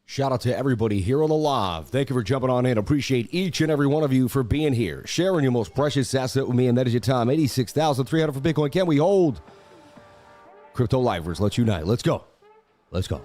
Shout out to everybody here on the live. Thank you for jumping on in. Appreciate each and every one of you for being here, sharing your most precious asset with me, and that is your time. 86,300 for Bitcoin. Can we hold? Crypto Lifers, let's unite. Let's go. Let's go.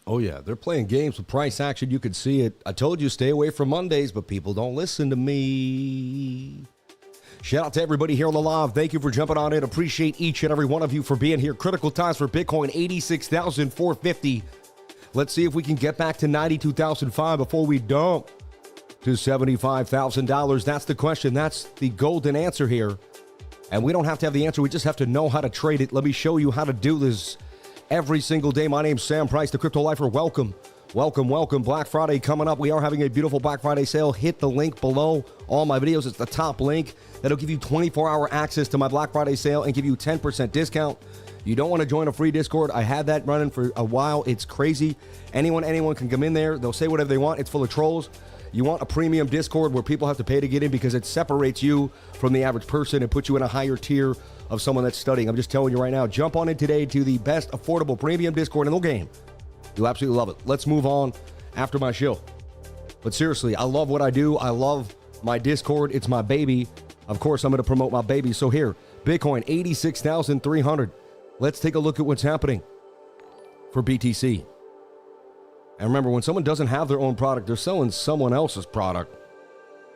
Oh, yeah. They're playing games with price action. You could see it. I told you stay away from Mondays, but people don't listen to me. Shout out to everybody here on the live. Thank you for jumping on in. Appreciate each and every one of you for being here. Critical times for Bitcoin, 86,450. Let's see if we can get back to 92,005 before we dump to $75,000. That's the question. That's the golden answer here. And we don't have to have the answer. We just have to know how to trade it. Let me show you how to do this every single day. My name's Sam Price, the Crypto Lifer. Welcome. Welcome, welcome. Black Friday coming up. We are having a beautiful Black Friday sale. Hit the link below all my videos. It's the top link. That'll give you 24-hour access to my Black Friday sale and give you 10% discount. You don't want to join a free Discord. I had that running for a while. It's crazy. Anyone can come in there. They'll say whatever they want. It's full of trolls. You want a premium Discord where people have to pay to get in because it separates you from the average person and puts you in a higher tier of someone that's studying. I'm just telling you right now, jump on in today to the best affordable premium Discord in the game. You'll absolutely love it. Let's move on after my show. But seriously, I love what I do. I love my Discord. It's my baby. Of course, I'm going to promote my baby. So here, Bitcoin, 86,300. Let's take a look at what's happening for BTC. And remember, when someone doesn't have their own product, they're selling someone else's product.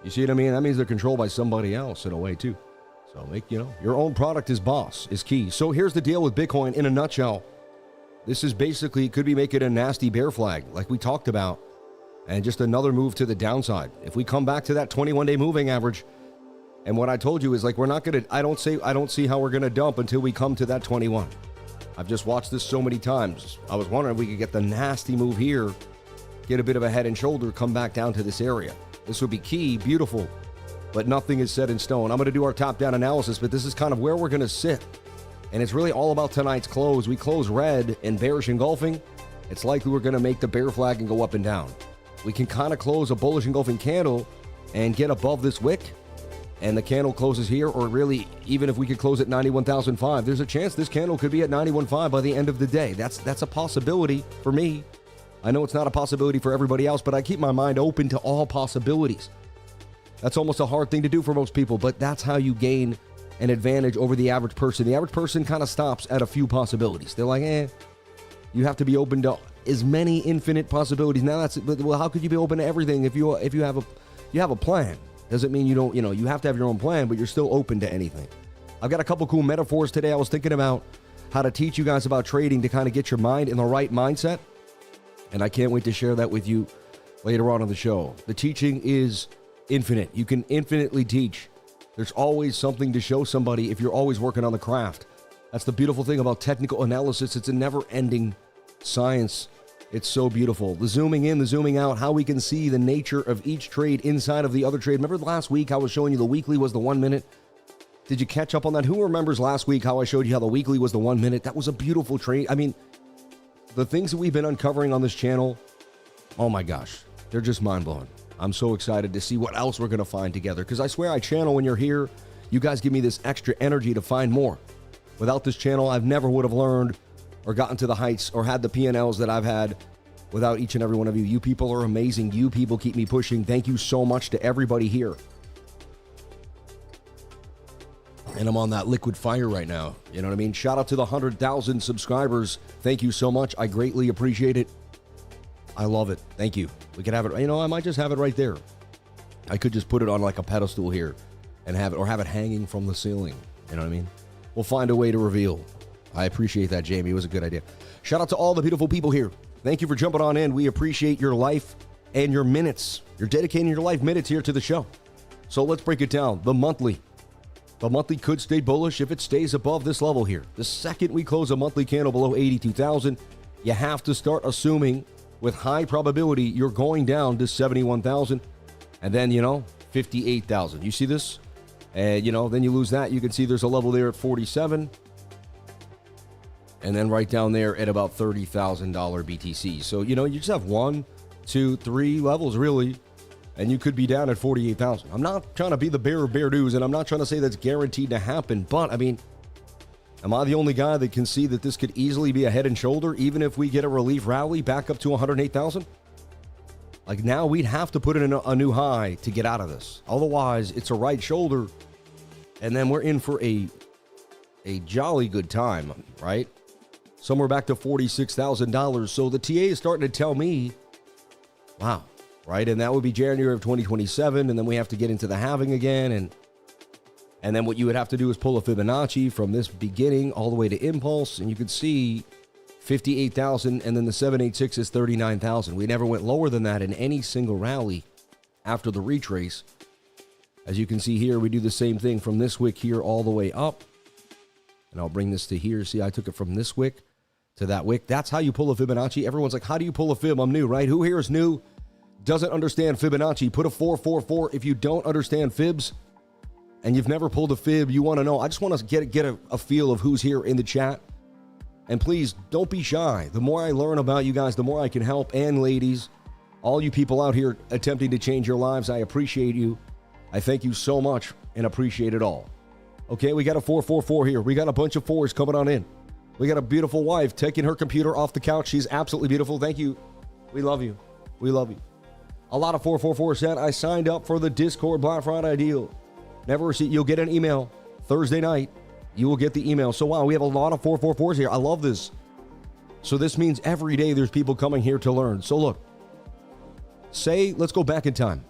You see what I mean? That means they're controlled by somebody else in a way, too. So your own product is boss, is key. So here's the deal with Bitcoin in a nutshell. This is basically, could be making a nasty bear flag, like we talked about, and just another move to the downside. If we come back to that 21-day moving average, and what I told you is we're not going to, I don't see how we're going to dump until we come to that 21. I've just watched this so many times. I was wondering if we could get the nasty move here, get a bit of a head and shoulder, come back down to this area. This would be key, beautiful, but nothing is set in stone. I'm going to do our top-down analysis, but this is kind of where we're going to sit. And it's really all about tonight's close. We close red and bearish engulfing. It's likely we're going to make the bear flag and go up and down. We can kind of close a bullish engulfing candle and get above this wick, and the candle closes here, or really, even if we could close at 91,005, there's a chance this candle could be at 91.5 by the end of the day. That's a possibility for me. I know it's not a possibility for everybody else, but I keep my mind open to all possibilities. That's almost a hard thing to do for most people, but that's how you gain an advantage over the average person. The average person kind of stops at a few possibilities. They're like, you have to be open to as many infinite possibilities. Now well, how could you be open to everything if you have a plan? Doesn't mean you have to have your own plan, but you're still open to anything. I've got a couple cool metaphors today. I was thinking about how to teach you guys about trading to kind of get your mind in the right mindset. And I can't wait to share that with you later on in the show. The teaching is infinite. You can infinitely teach. There's always something to show somebody if you're always working on the craft. That's the beautiful thing about technical analysis. It's a never-ending science. It's so beautiful. The zooming in, the zooming out, how we can see the nature of each trade inside of the other trade. Remember last week I was showing you the weekly was the 1 minute? Did you catch up on that? Who remembers last week how I showed you how the weekly was the 1 minute? That was a beautiful trade. I mean, the things that we've been uncovering on this channel, oh my gosh, they're just mind-blowing. I'm so excited to see what else we're going to find together, because I swear I channel when you're here. You guys give me this extra energy to find more. Without this channel, I never would have learned or gotten to the heights or had the P&Ls that I've had without each and every one of you. You people are amazing. You people keep me pushing. Thank you so much to everybody here. And I'm on that liquid fire right now. You know what I mean? Shout out to the 100,000 subscribers. Thank you so much. I greatly appreciate it. I love it. Thank you. We could have it. I might just have it right there. I could just put it on like a pedestal here and have it hanging from the ceiling. You know what I mean? We'll find a way to reveal. I appreciate that, Jamie. It was a good idea. Shout out to all the beautiful people here. Thank you for jumping on in. We appreciate your life and your minutes. You're dedicating your life minutes here to the show. So let's break it down. The monthly. The monthly could stay bullish if it stays above this level here. The second we close a monthly candle below 82,000, you have to start assuming with high probability you're going down to 71,000 and then, 58,000. You see this? And, then you lose that. You can see there's a level there at 47. And then right down there at about $30,000 BTC. So, you just have 1, 2, 3 levels really, and you could be down at 48,000. I'm not trying to be the bearer of bear news, and I'm not trying to say that's guaranteed to happen, but I mean, am I the only guy that can see that this could easily be a head and shoulder, even if we get a relief rally back up to 108,000? Like now we'd have to put in a new high to get out of this. Otherwise, it's a right shoulder, and then we're in for a jolly good time, right? somewhere back to $46,000. So the TA is starting to tell me, wow, right? And that would be January of 2027. And then we have to get into the halving again. And then what you would have to do is pull a Fibonacci from this beginning all the way to impulse. And you could see 58,000, and then the 786 is 39,000. We never went lower than that in any single rally after the retrace. As you can see here, we do the same thing from this wick here all the way up. And I'll bring this to here. See, I took it from this wick to that wick. That's how you pull a Fibonacci. Everyone's like, how do you pull a fib? I'm new, right? Who here is new? Doesn't understand Fibonacci? Put a 444. If you don't understand fibs and you've never pulled a fib, you want to know. I just want to get a feel of who's here in the chat. And please, don't be shy. The more I learn about you guys, the more I can help. And ladies, all you people out here attempting to change your lives, I appreciate you. I thank you so much and appreciate it all. Okay, we got a 444 here. We got a bunch of fours coming on in. We got a beautiful wife taking her computer off the couch. She's absolutely beautiful. Thank you. We love you. We love you. A lot of 444 said, I signed up for the Discord Black Friday deal. Never received. You'll get an email Thursday night. You will get the email. So, wow, we have a lot of 444s here. I love this. So this means every day there's people coming here to learn. So look, let's go back in time.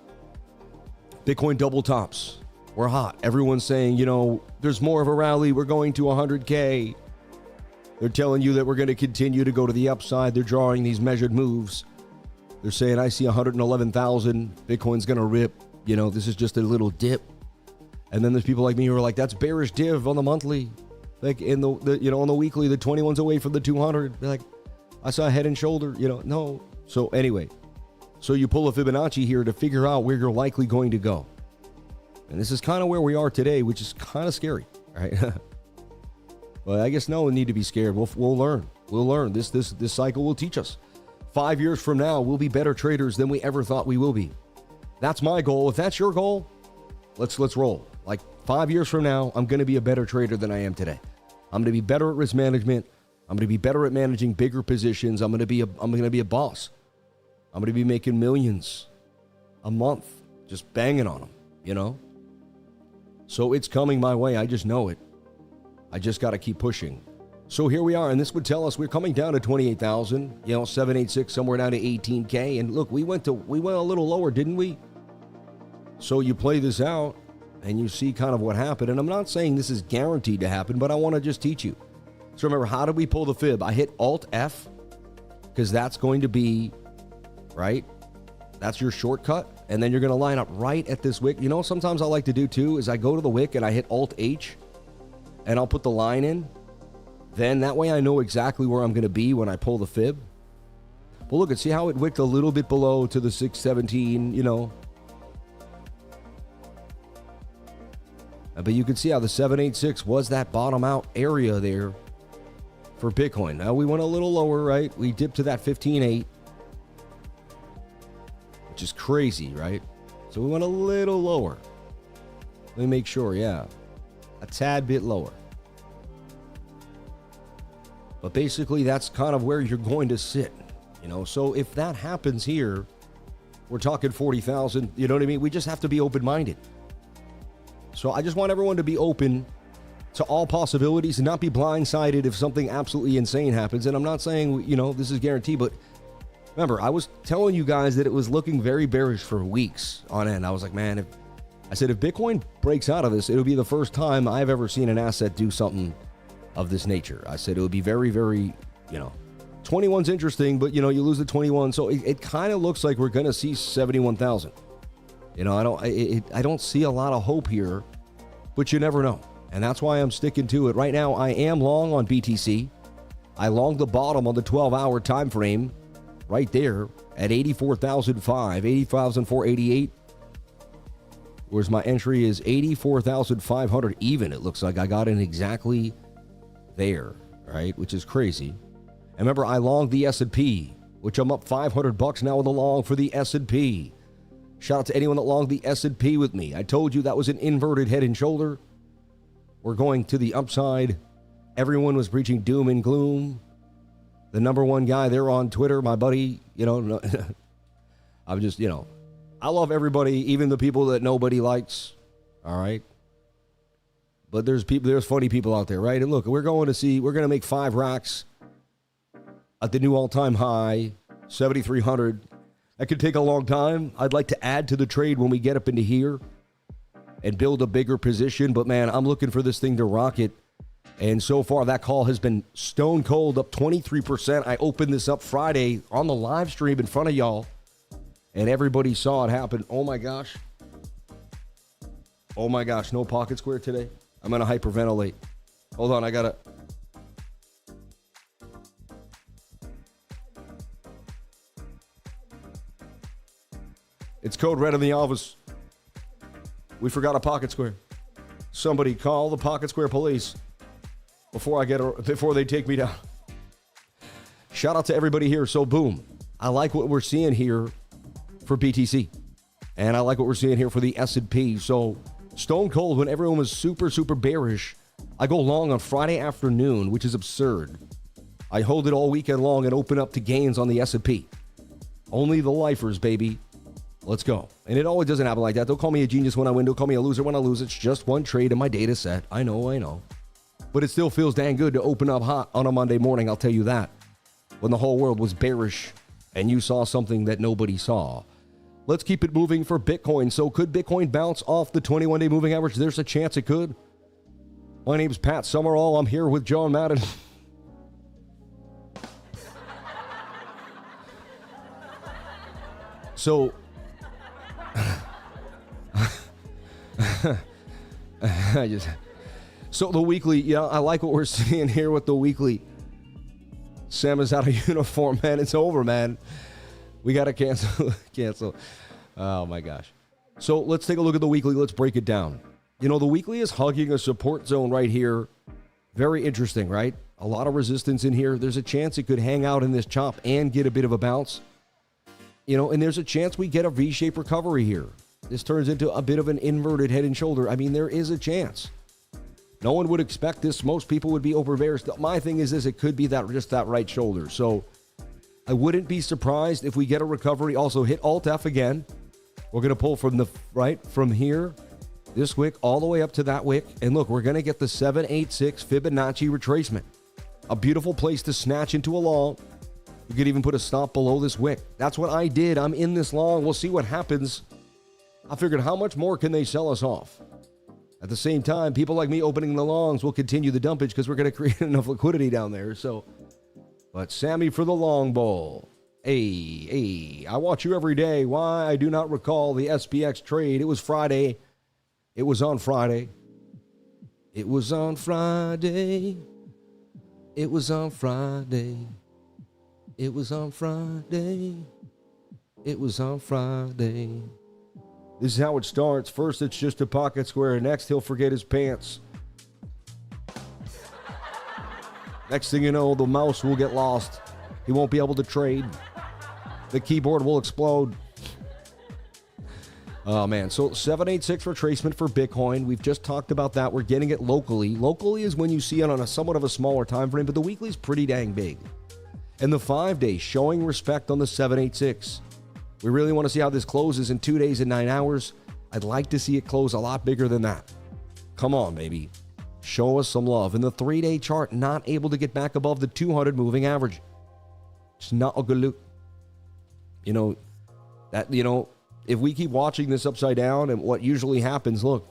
Bitcoin double tops. We're hot. Everyone's saying, there's more of a rally. We're going to 100K. They're telling you that we're going to continue to go to the upside. They're drawing these measured moves. They're saying, I see 111,000. Bitcoin's going to rip. This is just a little dip. And then there's people like me who are like, that's bearish div on the monthly. Like in the on the weekly, the 21's away from the 200. They're like, I saw head and shoulder, no. So anyway, so you pull a Fibonacci here to figure out where you're likely going to go. And this is kind of where we are today, which is kind of scary, right? But I guess no one need to be scared. We'll learn. We'll learn. This cycle will teach us. 5 years from now, we'll be better traders than we ever thought we will be. That's my goal. If that's your goal, let's roll. Like 5 years from now, I'm going to be a better trader than I am today. I'm going to be better at risk management. I'm going to be better at managing bigger positions. I'm going to be a boss. I'm going to be making millions a month, just banging on them, So it's coming my way. I just know it. I just got to keep pushing. So here we are, and this would tell us we're coming down to 28,000, 786, somewhere down to 18K. And look, we went a little lower, didn't we? So you play this out, and you see kind of what happened. And I'm not saying this is guaranteed to happen, but I want to just teach you. So remember, how did we pull the fib? I hit Alt-F, because that's going to be, right? That's your shortcut. And then you're going to line up right at this wick. Sometimes I like to do too, is I go to the wick and I hit Alt-H, and I'll put the line in. Then that way I know exactly where I'm going to be when I pull the fib. But look, see how it wicked a little bit below to the 617, But you can see how the 786 was that bottom out area there for Bitcoin. Now we went a little lower, right? We dipped to that 15.8, which is crazy, right? So we went a little lower. Let me make sure, yeah. A tad bit lower. But basically, that's kind of where you're going to sit, So if that happens here, we're talking 40,000, you know what I mean? We just have to be open-minded. So I just want everyone to be open to all possibilities and not be blindsided if something absolutely insane happens. And I'm not saying, this is guaranteed, but remember, I was telling you guys that it was looking very bearish for weeks on end. I was like, man, if Bitcoin breaks out of this, it'll be the first time I've ever seen an asset do something of this nature. I said it would be very, very, 21's interesting, but you lose the 21. So it kind of looks like we're going to see 71,000. I don't see a lot of hope here, but you never know. And that's why I'm sticking to it. Right now, I am long on BTC. I long the bottom on the 12-hour time frame right there at 84,005, 80,488. Whereas my entry is 84,500 even. It looks like I got in exactly there, right? Which is crazy. And remember, I longed the S&P, which I'm up $500 now with the long for the S&P. Shout out to anyone that longed the S&P with me. I told you that was an inverted head and shoulder. We're going to the upside. Everyone was preaching doom and gloom. The number one guy there on Twitter, my buddy, I'm just, I love everybody, even the people that nobody likes. All right. But there's funny people out there, right? And look, we're going to make 5 racks at the new all-time high, 7,300. That could take a long time. I'd like to add to the trade when we get up into here and build a bigger position. But, man, I'm looking for this thing to rocket. And so far, that call has been stone cold, up 23%. I opened this up Friday on the live stream in front of y'all, and everybody saw it happen. Oh, my gosh. Oh, my gosh. No pocket square today. I'm going to hyperventilate. Hold on. I got to. It's code red in the office. We forgot a pocket square. Somebody call the pocket square police before they take me down. Shout out to everybody here. So boom, I like what we're seeing here for BTC, and I like what we're seeing here for the S&P. So stone cold, when everyone was super bearish, I go long on Friday afternoon, which is absurd. I hold it all weekend long and open up to gains on the S&P. Only the lifers, baby. Let's go. And it always doesn't happen like that. Don't call me a genius when I win. Don't call me a loser when I lose. It's just one trade in my data set. I know. But it still feels dang good to open up hot on a Monday morning, I'll tell you that. When the whole world was bearish and you saw something that nobody saw. Let's keep it moving for Bitcoin. So could Bitcoin bounce off the 21-day moving average? There's a chance it could. My name's Pat Summerall. I'm here with John Madden. So So the weekly, yeah, I like what we're seeing here with the weekly. Sam is out of uniform, man. It's over, man. We got to cancel. Oh, my gosh. So let's take a look at the weekly. Let's break it down. You know, the weekly is hugging a support zone right here. Very interesting, right? A lot of resistance in here. There's a chance it could hang out in this chop and get a bit of a bounce. You know, and there's a chance we get a V-shaped recovery here. This turns into a bit of an inverted head and shoulder. I mean, there is a chance. No one would expect this. Most people would be overbearish. My thing is this, it could be that just that right shoulder. So I wouldn't be surprised if we get a recovery. Also hit Alt-F again. We're going to pull from the right from here, this wick, all the way up to that wick. And look, we're going to get the 786 Fibonacci retracement. A beautiful place to snatch into a long. You could even put a stop below this wick. That's what I did. I'm in this long. We'll see what happens. I figured, how much more can they sell us off? At the same time, people like me opening the longs will continue the dumpage because we're going to create enough liquidity down there. So, but Sammy for the long ball. Hey, I watch you every day. Why? I do not recall the SPX trade. It was Friday. It was on Friday. It was on Friday. It was on Friday. It was on Friday. It was on Friday. This is how it starts. First, it's just a pocket square. Next, he'll forget his pants. Next thing you know, the mouse will get lost. He won't be able to trade. The keyboard will explode. Oh, man. So 786 retracement for Bitcoin. We've just talked about that. We're getting it locally. Locally is when you see it on a somewhat of a smaller time frame, but the weekly is pretty dang big. And the 5-day showing respect on the 786. We really want to see how this closes in 2 days and 9 hours. I'd like to see it close a lot bigger than that. Come on, baby. Show us some love. In the 3-day chart, not able to get back above the 200 moving average. It's not a good look. If we keep watching this upside down, and what usually happens, look,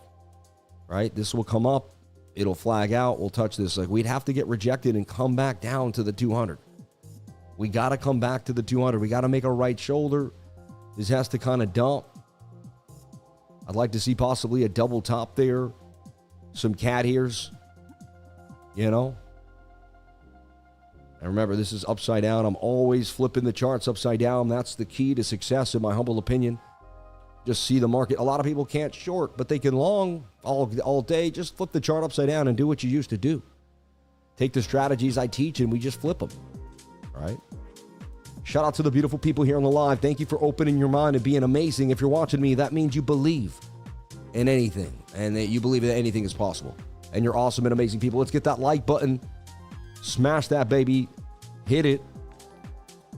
right? This will come up. It'll flag out. We'll touch this. Like, we'd have to get rejected and come back down to the 200. We got to come back to the 200. We got to make a right shoulder. This has to kind of dump. I'd like to see possibly a double top there. Some cat ears. And remember, this is upside down. I'm always flipping the charts upside down. That's the key to success, in my humble opinion. Just see the market. A lot of people can't short, but they can long all day. Just flip the chart upside down and do what you used to do. Take the strategies I teach and we just flip them. All right? Shout out to the beautiful people here on the live. Thank you for opening your mind and being amazing. If you're watching me, that means you believe in anything and that you believe that anything is possible. And you're awesome and amazing people. Let's get that like button. Smash that, baby. Hit it.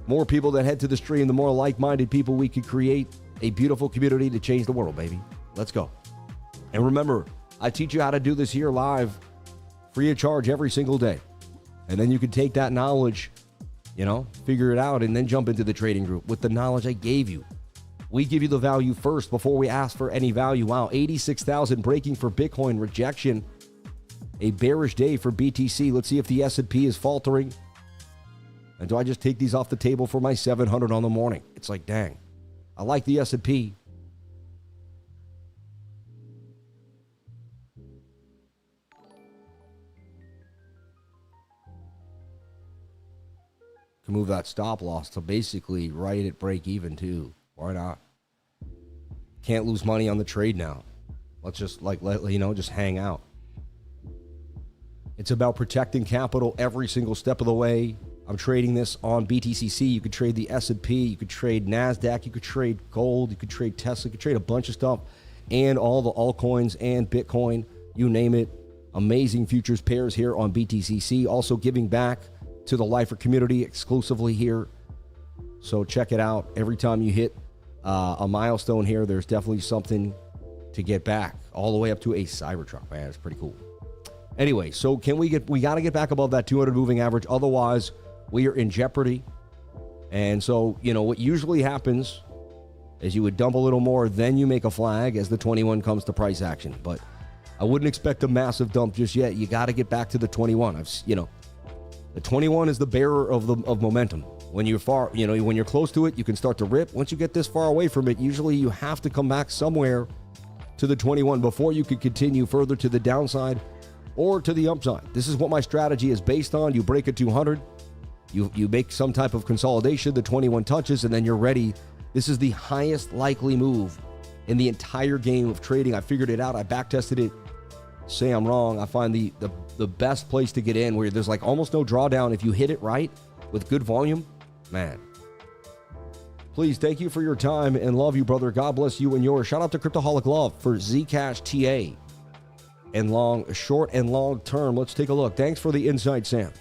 More people that head to the stream, the more like-minded people we could create. A beautiful community to change the world, baby. Let's go. And remember, I teach you how to do this here live, free of charge every single day. And then you can take that knowledge figure it out and then jump into the trading group with the knowledge I gave you. We give you the value first before we ask for any value. Wow, 86,000 breaking for Bitcoin, rejection. A bearish day for BTC. Let's see if the S&P is faltering. And do I just take these off the table for my 700 on the morning? It's like, dang, I like the S&P. Can move that stop loss to basically right at break even too. Why not? Can't lose money on the trade now. Let's just just hang out. It's about protecting capital every single step of the way. I'm trading this on BTCC. You could trade the S&P. You could trade NASDAQ. You could trade gold. You could trade Tesla. You could trade a bunch of stuff and all the altcoins and Bitcoin. You name it. Amazing futures pairs here on BTCC. Also giving back to the Lifer community exclusively here. So check it out. Every time you hit a milestone here, there's definitely something to get back. All the way up to a Cybertruck. Man, it's pretty cool. Anyway, so we got to get back above that 200 moving average. Otherwise, we are in jeopardy. And so, what usually happens is you would dump a little more, then you make a flag as the 21 comes to price action. But I wouldn't expect a massive dump just yet. You got to get back to the 21. The 21 is the bearer of momentum. When you're when you're close to it, you can start to rip. Once you get this far away from it, usually you have to come back somewhere to the 21 before you can continue further to the downside or to the upside. This is what my strategy is based on. You break a 200, you make some type of consolidation, the 21 touches, and then you're ready. This is the highest likely move in the entire game of trading. I figured it out. I back tested it. Say I'm wrong. I find the best place to get in where there's like almost no drawdown. If you hit it right with good volume, man. Please, thank you for your time and love you, brother. God bless you and yours. Shout out to Cryptoholic Love for Zcash TA and short and long term. Let's take a look. Thanks for the insight, Sam.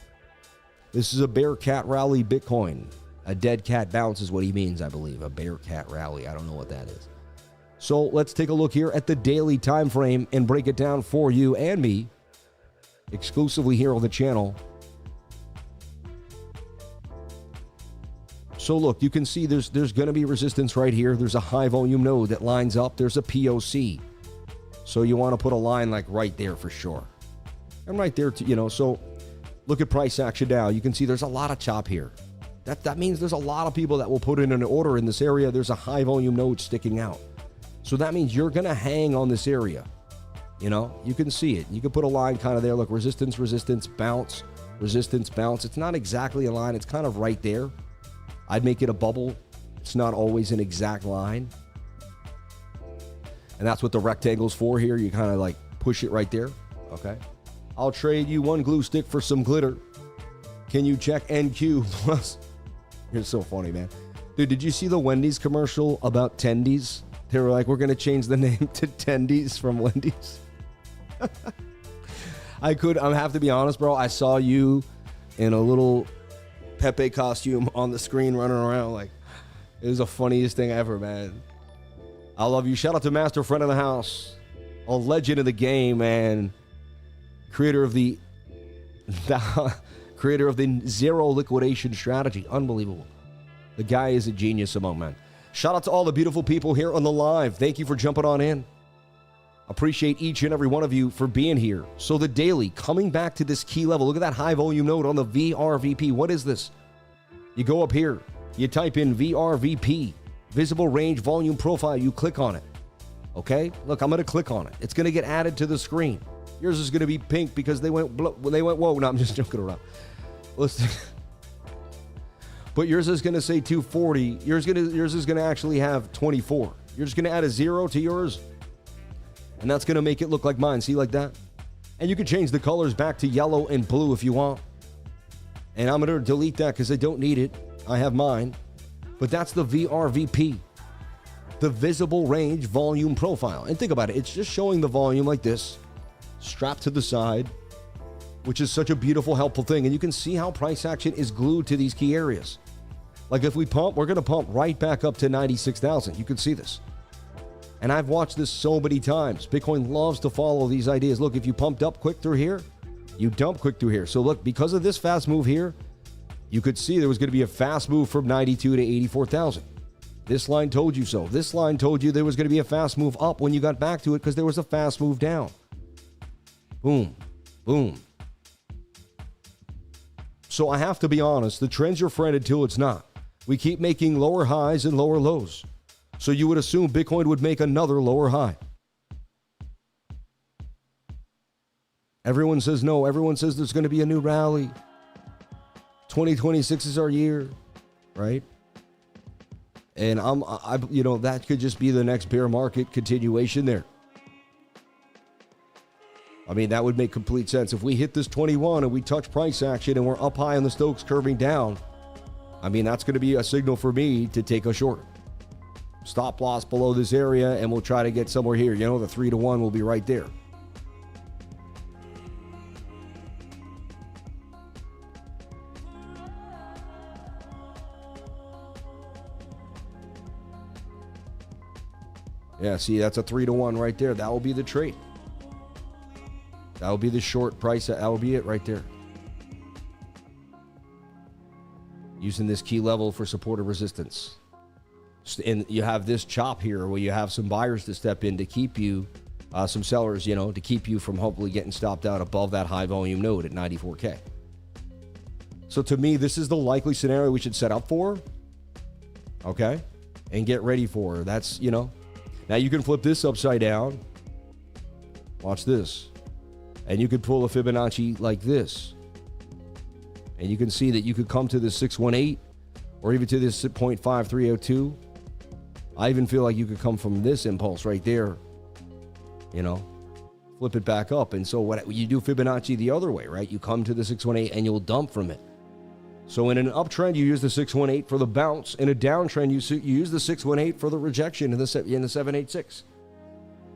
This is a bear cat rally Bitcoin. A dead cat bounce is what he means, I believe. A bear cat rally. I don't know what that is. So let's take a look here at the daily time frame and break it down for you and me exclusively here on the channel. So look, you can see there's going to be resistance right here. There's a high volume node that lines up. There's a POC. So you want to put a line like right there for sure. And right there, so look at price action now. You can see there's a lot of chop here. That means there's a lot of people that will put in an order in this area. There's a high volume node sticking out. So that means you're going to hang on this area. You can see it. You can put a line kind of there. Look, resistance, bounce, resistance, bounce. It's not exactly a line. It's kind of right there. I'd make it a bubble. It's not always an exact line. And that's what the rectangle's for here. You kind of like push it right there. Okay. I'll trade you one glue stick for some glitter. Can you check NQ plus? You're so funny, man. Dude, did you see the Wendy's commercial about Tendies? They were like, we're going to change the name to Tendies from Wendy's. I have to be honest, bro. I saw you in a little Pepe costume on the screen running around. Like, it was the funniest thing ever, man. I love you. Shout out to Master Friend of the House, a legend of the game, man. Creator of the zero liquidation strategy. Unbelievable. The guy is a genius among men. Shout out to all the beautiful people here on the live. Thank you for jumping on in. Appreciate each and every one of you for being here. So the daily, coming back to this key level. Look at that high volume node on the VRVP. What is this? You go up here. You type in VRVP, visible range volume profile. You click on it. Okay? Look, I'm going to click on it. It's going to get added to the screen. Yours is going to be pink because they went whoa. No, I'm just joking around. But yours is going to say 240. Yours is going to actually have 24. You're just going to add a 0 to yours. And that's going to make it look like mine. See, like that? And you can change the colors back to yellow and blue if you want. And I'm going to delete that because I don't need it. I have mine. But that's the VRVP. The visible range volume profile. And think about it. It's just showing the volume like this. Strapped to the side. Which is such a beautiful, helpful thing. And you can see how price action is glued to these key areas. Like if we pump, we're going to pump right back up to 96,000. You can see this. And I've watched this so many times. Bitcoin loves to follow these ideas. Look, if you pumped up quick through here, you dump quick through here. So look, because of this fast move here, You could see there was going to be a fast move from 92 to 84,000. This line told you so. This line told you there was going to be a fast move up when you got back to it because there was a fast move down. Boom. Boom. So I have to be honest, the trend's your friend until it's not. We keep making lower highs and lower lows. So you would assume Bitcoin would make another lower high. Everyone says no. Everyone says there's going to be a new rally. 2026 is our year, right? And that could just be the next bear market continuation there. I mean, that would make complete sense. If we hit this 21 and we touch price action and we're up high on the Stokes curving down, I mean, that's going to be a signal for me to take a short. Stop loss below this area, and we'll try to get somewhere here. You know, the 3-to-1 will be right there. Yeah, see, that's a 3-to-1 right there. That will be the trade. That will be the short price. That will be it right there. Using this key level for support or resistance. And you have this chop here where you have some buyers to step in to keep you, some sellers, to keep you from hopefully getting stopped out above that high volume node at 94K. So to me, this is the likely scenario we should set up for. Okay. And get ready for. That's, now you can flip this upside down. Watch this. And you could pull a Fibonacci like this. And you can see that you could come to this 618 or even to this 0.5302. I even feel like you could come from this impulse right there, flip it back up. And so what you do Fibonacci the other way, right? You come to the 618 and you'll dump from it. So in an uptrend, you use the 618 for the bounce. In a downtrend, you use the 618 for the rejection in the 786.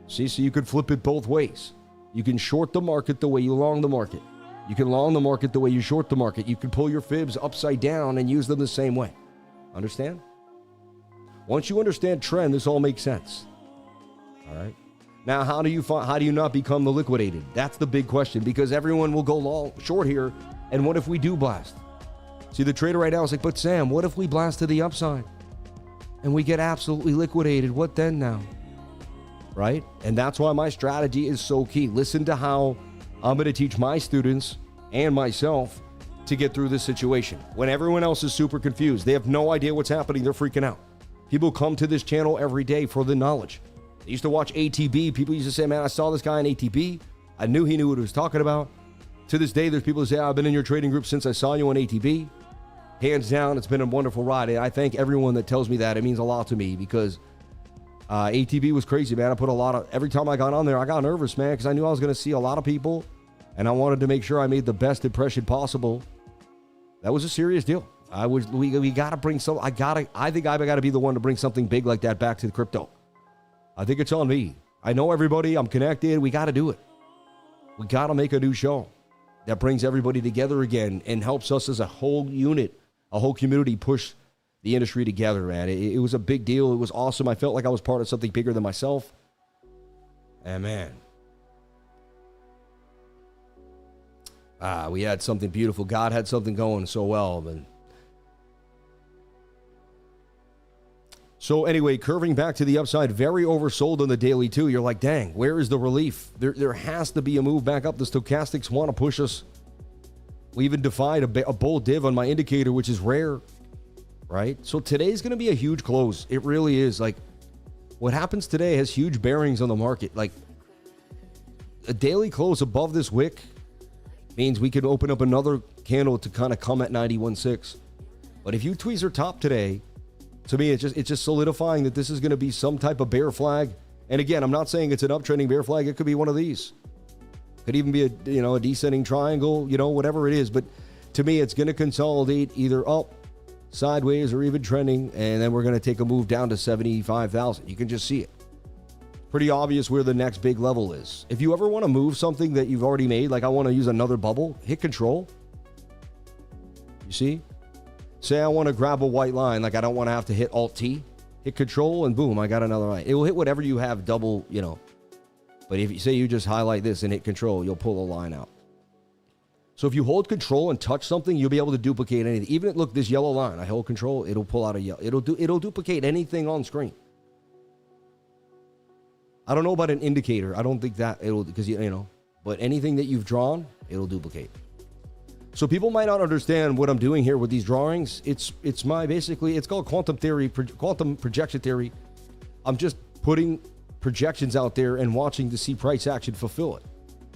See, so you could flip it both ways. You can short the market the way you long the market. You can long the market the way you short the market. You can pull your fibs upside down and use them the same way. Understand? Once you understand trend, this all makes sense. All right. Now, how do you not become the liquidated? That's the big question, because everyone will go long short here. And what if we do blast? See, the trader right now is like, but Sam, what if we blast to the upside and we get absolutely liquidated? What then now? Right? And that's why my strategy is so key. Listen to how I'm going to teach my students and myself to get through this situation. When everyone else is super confused, they have no idea what's happening, they're freaking out. People come to this channel every day for the knowledge. They used to watch ATB. People used to say, man, I saw this guy on ATB. I knew he knew what he was talking about. To this day, there's people who say, I've been in your trading group since I saw you on ATB. Hands down, it's been a wonderful ride. And I thank everyone that tells me that. It means a lot to me because ATB was crazy, man. I put every time I got on there, I got nervous, man, because I knew I was going to see a lot of people and I wanted to make sure I made the best impression possible. That was a serious deal. We got to bring I think I got to be the one to bring something big like that back to the crypto. I think it's on me. I know everybody. I'm connected. We got to do it. We got to make a new show that brings everybody together again and helps us as a whole unit, a whole community push the industry together, man. It was a big deal. It was awesome. I felt like I was part of something bigger than myself. And man, we had something beautiful. God had something going so well, man. So anyway, curving back to the upside, very oversold on the daily too. You're like, dang, where is the relief? There has to be a move back up. The stochastics want to push us. We even defied a bull div on my indicator, which is rare, right? So today's going to be a huge close. It really is. Like, what happens today has huge bearings on the market. Like, a daily close above this wick means we could open up another candle to kind of come at 91.6. But if you tweezer top today, to me, it's just solidifying that this is going to be some type of bear flag. And again, I'm not saying it's an uptrending bear flag. It could be one of these. Could even be a descending triangle, whatever it is. But to me, it's going to consolidate either up, sideways, or even trending. And then we're going to take a move down to 75,000. You can just see it. Pretty obvious where the next big level is. If you ever want to move something that you've already made, like I want to use another bubble, hit control. You see? Say I want to grab a white line, like I don't want to have to hit Alt-T, hit control, and boom, I got another line. It will hit whatever you have double, But if you say you just highlight this and hit control, you'll pull a line out. So if you hold control and touch something, you'll be able to duplicate anything. Even look, this yellow line, I hold control, it'll pull out a yellow. It'll duplicate anything on screen. I don't know about an indicator. I don't think that it'll, because you know, but anything that you've drawn, it'll duplicate. So people might not understand what I'm doing here with these drawings. It's my basically, it's called quantum theory, quantum projection theory. I'm just putting projections out there and watching to see price action fulfill it.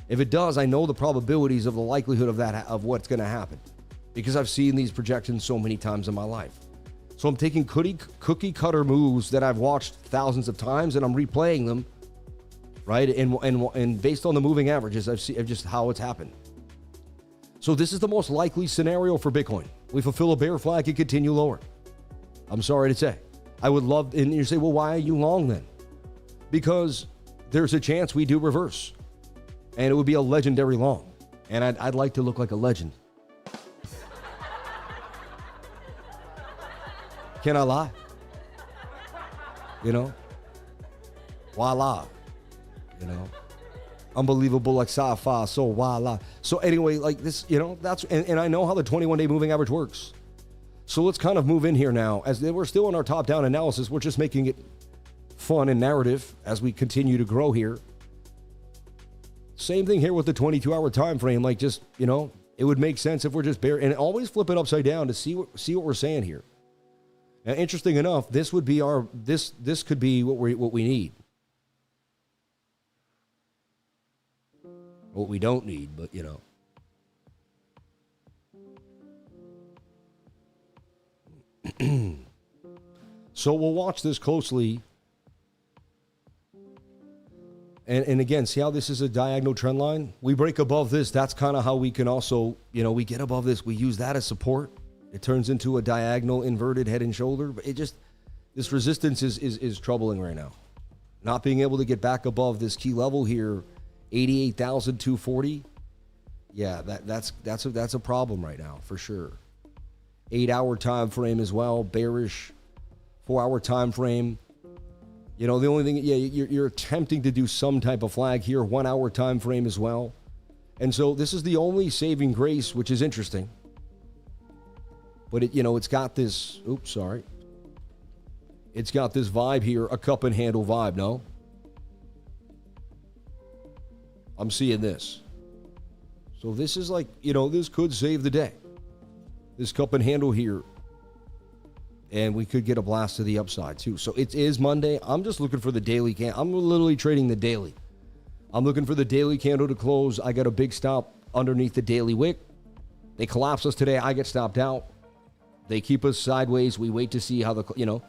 If it does, I know the probabilities of the likelihood of that, of what's going to happen, because I've seen these projections so many times in my life. So I'm taking cookie cutter moves that I've watched thousands of times and I'm replaying them, right? And based on the moving averages, I've seen just how it's happened. So this is the most likely scenario for Bitcoin. We fulfill a bear flag and continue lower. I'm sorry to say. I would love, and you say, well, why are you long then? Because there's a chance we do reverse. And it would be a legendary long. And I'd like to look like a legend. Can I lie? You know? Voila. You know? Unbelievable like sci-fi, so voila. So anyway, like this, you know, that's, and I know how the 21-day moving average works. So let's kind of move in here now. As we're still in our top-down analysis, we're just making it fun and narrative as we continue to grow here. Same thing here with the 22-hour time frame. Like, just, you know, it would make sense if we're just and always flip it upside down to see what we're saying here. Now, interesting enough, this would be our this could be what we need. What we don't need, but you know. So we'll watch this closely. And again, see how this is a diagonal trend line? We break above this. That's kind of how we can also, you know, we get above this. We use that as support. It turns into a diagonal inverted head and shoulder. But it just, this resistance is troubling right now. Not being able to get back above this key level here, 88,240. Yeah, that's a problem right now for sure. 8-hour time frame as well, bearish. 4-hour time frame. You know, the only thing, yeah, you're attempting to do some type of flag here, 1-hour time frame as well. And so this is the only saving grace, which is interesting. But it, you know, it's got this, oops, sorry. It's got this vibe here, a cup and handle vibe, no? I'm seeing this. So this is like, you know, this could save the day. This cup and handle here. And we could get a blast to the upside too. So it is Monday. I'm just looking for the daily candle. I'm literally trading the daily. I'm looking for the daily candle to close. I got a big stop underneath the daily wick. They collapse us today. I get stopped out. They keep us sideways. We wait to see how the, you know.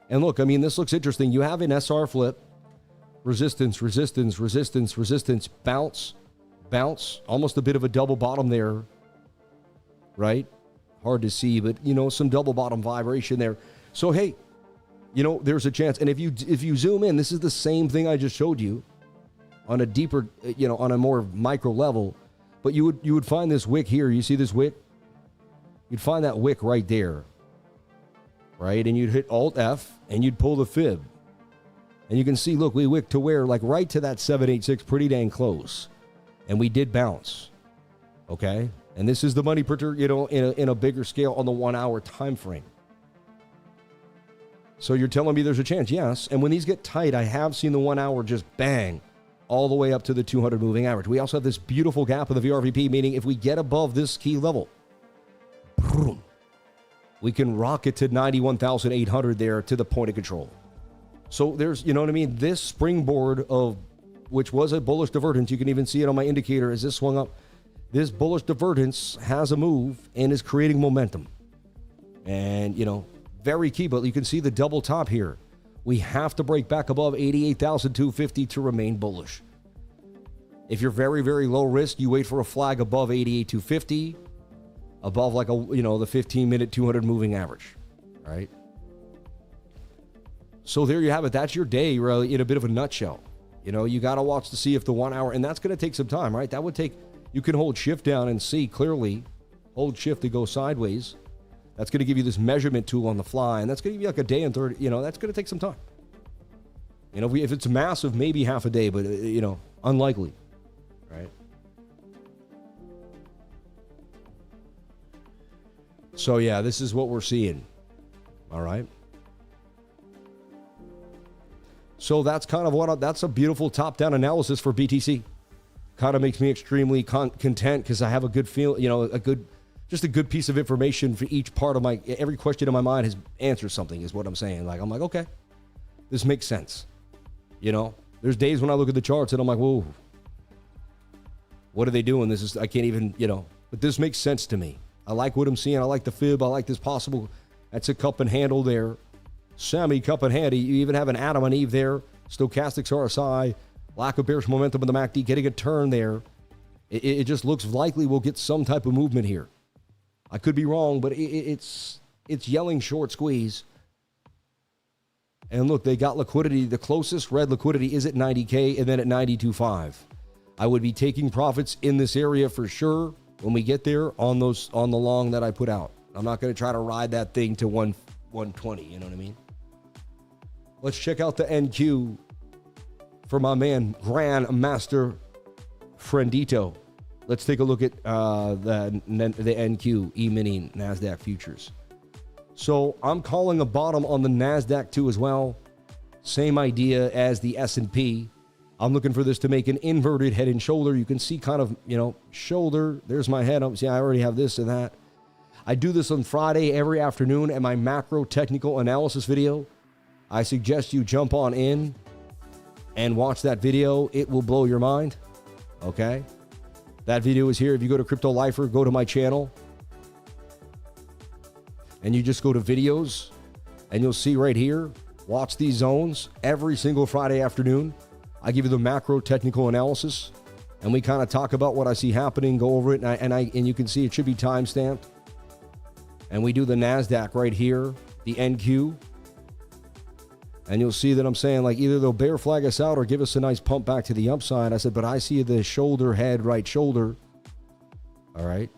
And look, I mean, this looks interesting. You have an SR flip. Resistance, resistance, resistance, resistance. Bounce, bounce. Almost a bit of a double bottom there. Right? Hard to see, but, you know, some double bottom vibration there. So, hey, you know, there's a chance. And if you zoom in, this is the same thing I just showed you on a deeper, you know, on a more micro level. But you would find this wick here. You see this wick? You'd find that wick right there, right? And you'd hit Alt-F, and you'd pull the fib. And you can see, look, we wicked to where? Like right to that 786, pretty dang close. And we did bounce, okay? And this is the money per, you know, in a bigger scale on the 1-hour time frame. So you're telling me there's a chance? Yes. And when these get tight, I have seen the 1 hour just bang all the way up to the 200 moving average. We also have this beautiful gap of the VRVP, meaning if we get above this key level, boom, we can rocket to 91,800 there to the point of control. So there's, you know what I mean? This springboard of, which was a bullish divergence, you can even see it on my indicator as this swung up. This bullish divergence has a move and is creating momentum. And, you know, very key, but you can see the double top here. We have to break back above 88,250 to remain bullish. If you're very, very low risk, you wait for a flag above 88,250, above like a, you know, the 15-minute 200 moving average, right? So there you have it. That's your day, really, in a bit of a nutshell. You know, you got to watch to see if the 1 hour, and that's going to take some time, right? That would take, you can hold shift down and see clearly, hold shift to go sideways. That's going to give you this measurement tool on the fly, and that's going to give you like a day and 30, you know, that's going to take some time. You know, if it's massive, maybe half a day, but, you know, unlikely, right? So yeah, this is what we're seeing. All right. So that's kind of that's a beautiful top-down analysis for BTC. Kind of makes me extremely content because I have a good feel, just a good piece of information for each part of every question in my mind has answered something is what I'm saying. Like, I'm like, okay, this makes sense. There's days when I look at the charts and I'm like, whoa, what are they doing? I can't even, but this makes sense to me. I like what I'm seeing. I like the fib. I like this possible. That's a cup and handle there. Semi cup and handy. You even have an Adam and Eve there. Stochastics RSI. Lack of bearish momentum in the MACD. Getting a turn there. It just looks likely we'll get some type of movement here. I could be wrong, but it's yelling short squeeze. And look, they got liquidity. The closest red liquidity is at 90K and then at 92.5. I would be taking profits in this area for sure when we get there on the long that I put out. I'm not going to try to ride that thing to 120, you know what I mean? Let's check out the NQ for my man, Grandmaster Friendito. Let's take a look at the NQ E-mini NASDAQ futures. So I'm calling a bottom on the NASDAQ too as well. Same idea as the S&P. I'm looking for this to make an inverted head and shoulder. You can see kind of, shoulder. There's my head. See, I already have this and that. I do this on Friday every afternoon in my macro technical analysis video. I suggest you jump on in and watch that video. It will blow your mind. Okay? That video is here. If you go to Crypto Lifer, go to my channel. And you just go to videos. And you'll see right here. Watch these zones every single Friday afternoon. I give you the macro technical analysis. And we kind of talk about what I see happening, go over it. And you can see it should be timestamped. And we do the NASDAQ right here. The NQ. And you'll see that I'm saying, like, either they'll bear flag us out or give us a nice pump back to the upside. I said, but I see the shoulder, head, right shoulder. All right.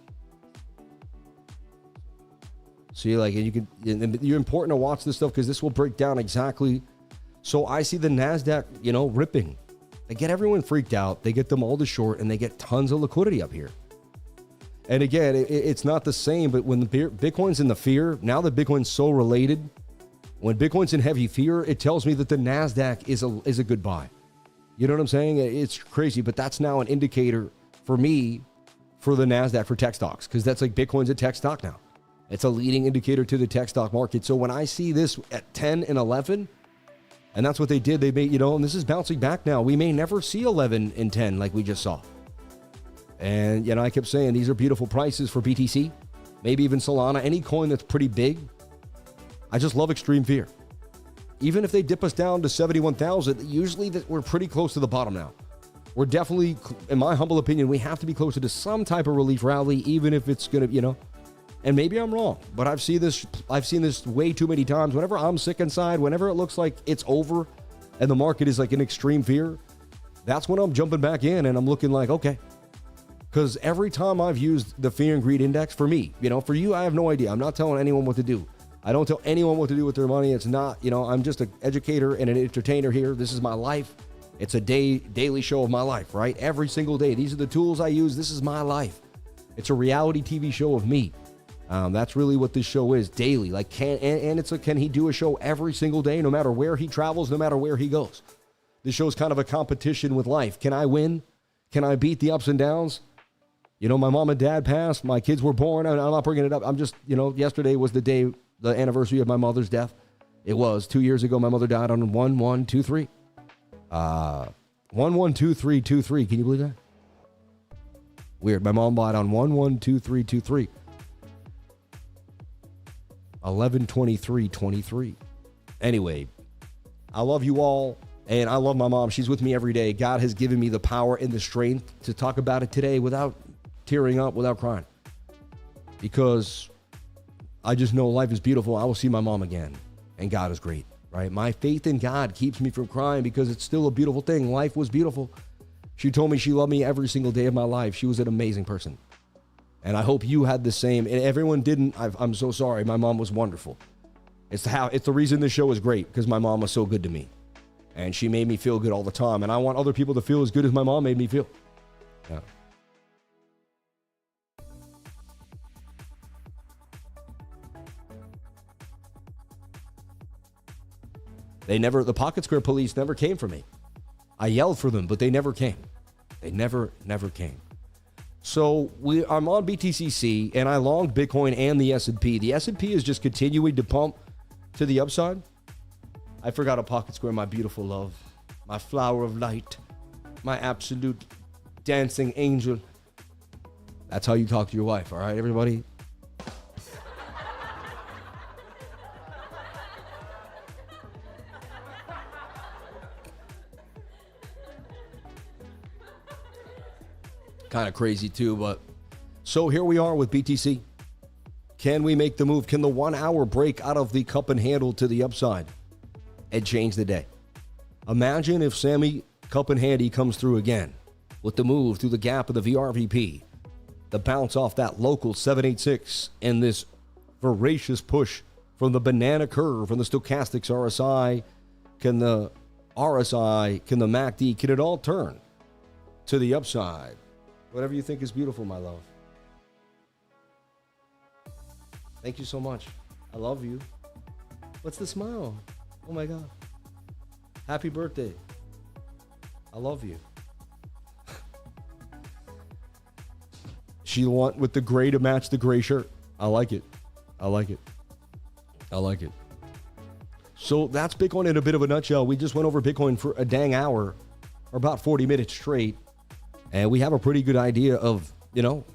See, like, and you're important to watch this stuff because this will break down exactly. So I see the NASDAQ, ripping. They get everyone freaked out. They get them all to short and they get tons of liquidity up here. And again, it's not the same, but when the Bitcoin's in the fear, now that Bitcoin's so related, when Bitcoin's in heavy fear, it tells me that the NASDAQ is a good buy. You know what I'm saying? It's crazy, but that's now an indicator for me for the NASDAQ for tech stocks because that's like Bitcoin's a tech stock now. It's a leading indicator to the tech stock market. So when I see this at 10 and 11, and that's what they did, they made, and this is bouncing back now. We may never see 11 and 10 like we just saw. And, I kept saying these are beautiful prices for BTC, maybe even Solana, any coin that's pretty big. I just love extreme fear. Even if they dip us down to 71,000, usually we're pretty close to the bottom now. We're definitely, in my humble opinion, we have to be closer to some type of relief rally, even if it's going to, and maybe I'm wrong, but I've seen this way too many times. Whenever I'm sick inside, whenever it looks like it's over and the market is like in extreme fear, that's when I'm jumping back in and I'm looking like, okay. Because every time I've used the fear and greed index, for me, for you, I have no idea. I'm not telling anyone what to do. I don't tell anyone what to do with their money. It's not, I'm just an educator and an entertainer here. This is my life. It's a daily show of my life, right? Every single day. These are the tools I use. This is my life. It's a reality TV show of me. That's really what this show is, daily. Like, can he do a show every single day, no matter where he travels, no matter where he goes? This show is kind of a competition with life. Can I win? Can I beat the ups and downs? My mom and dad passed. My kids were born. I'm not bringing it up. I'm just, yesterday was the anniversary of my mother's death. It was 2 years ago. My mother died on 1/1/23. 1/1/23/23. Can you believe that? Weird. My mom died on 1/1/23/23. 11/23/23. Anyway, I love you all. And I love my mom. She's with me every day. God has given me the power and the strength to talk about it today without tearing up, without crying. Because I just know life is beautiful. I will see my mom again. And God is great, right? My faith in God keeps me from crying because it's still a beautiful thing. Life was beautiful. She told me she loved me every single day of my life. She was an amazing person. And I hope you had the same. And everyone didn't. I'm so sorry. My mom was wonderful. It's the reason this show is great, because my mom was so good to me. And she made me feel good all the time. And I want other people to feel as good as my mom made me feel. Yeah. The Pocket Square police never came for me. I yelled for them, but they never came. They never came. So I'm on BTCC, and I longed Bitcoin and the S&P. The S&P is just continuing to pump to the upside. I forgot a Pocket Square, my beautiful love, my flower of light, my absolute dancing angel. That's how you talk to your wife, all right, everybody? Kind of crazy too, but so here we are with BTC. Can we make the move? Can the 1 hour break out of the cup and handle to the upside and change the day? Imagine if Sammy Cup and Handy comes through again with the move through the gap of the VRVP, the bounce off that local 786, and this voracious push from the banana curve, from the stochastics RSI. Can the RSI, can the MACD, can it all turn to the upside? Whatever you think is beautiful, my love. Thank you so much. I love you. What's the smile? Oh my God. Happy birthday. I love you. She went with the gray to match the gray shirt. I like it. I like it. I like it. So that's Bitcoin in a bit of a nutshell. We just went over Bitcoin for a dang hour, or about 40 minutes straight. And we have a pretty good idea of, you know,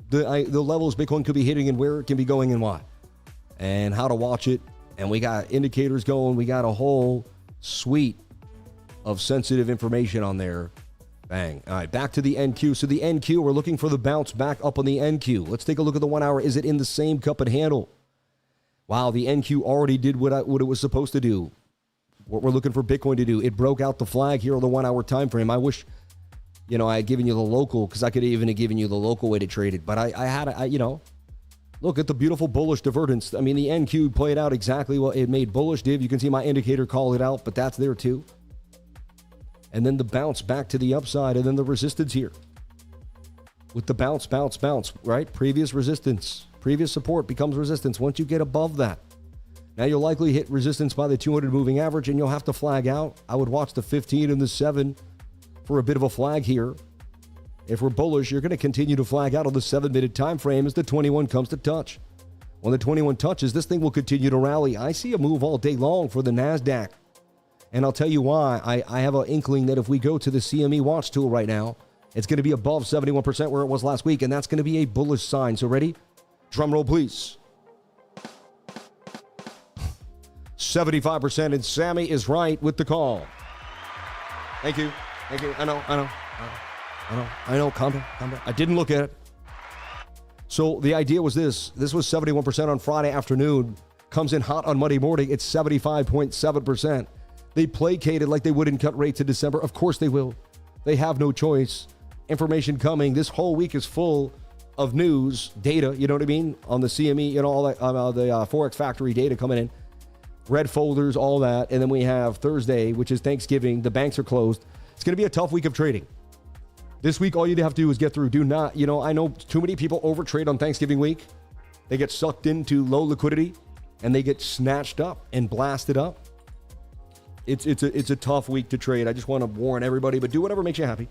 the levels Bitcoin could be hitting and where it can be going and why. And how to watch it. And we got indicators going. We got a whole suite of sensitive information on there. Bang. All right, back to the NQ. So the NQ, we're looking for the bounce back up on the NQ. Let's take a look at the 1 hour. Is it in the same cup and handle? Wow, the NQ already did what it was supposed to do. What we're looking for Bitcoin to do. It broke out the flag here on the 1 hour time frame. I wish, you know, I had given you the local, because I could even have given you the local way to trade it. But I had, you know, look at the beautiful bullish divergence. I mean, the NQ played out exactly what it made bullish div. You can see my indicator call it out, but that's there too. And then the bounce back to the upside, and then the resistance here. With the bounce, right? Previous resistance, previous support becomes resistance. Once you get above that, now you'll likely hit resistance by the 200 moving average, and you'll have to flag out. I would watch the 15 and the 7 for a bit of a flag here. If we're bullish, you're going to continue to flag out on the 7-minute time frame as the 21 comes to touch. When the 21 touches, this thing will continue to rally. I see a move all day long for the NASDAQ. And I'll tell you why. I have an inkling that if we go to the CME watch tool right now, it's going to be above 71% where it was last week, and that's going to be a bullish sign. So ready? Drum roll, please. 75%, and Sammy is right with the call. Thank you. Thank you. I know. Calm down. I didn't look at it. So the idea was this. This was 71% on Friday afternoon. Comes in hot on Monday morning. It's 75.7%. They placated like they wouldn't cut rates in December. Of course they will. They have no choice. Information coming. This whole week is full of news, data, you know what I mean? On the CME, you know, all that, the Forex Factory data coming in. Red folders, all that. And then we have Thursday, which is Thanksgiving. The banks are closed. It's going to be a tough week of trading. This week, all you have to do is get through. Do not, you know, I know too many people overtrade on Thanksgiving week. They get sucked into low liquidity and they get snatched up and blasted up. It's a tough week to trade. I just want to warn everybody, but do whatever makes you happy.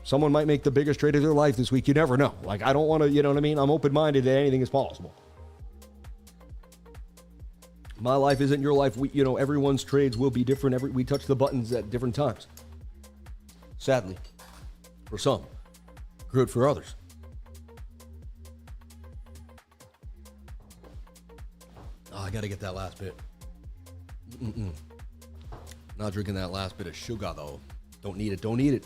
Someone might make the biggest trade of their life this week. You never know. Like, I don't want to, you know what I mean? I'm open-minded that anything is possible. My life isn't your life. You know, everyone's trades will be different. We touch the buttons at different times. Sadly, for some, good for others. Oh, I got to get that last bit. Not drinking that last bit of sugar, though. Don't need it.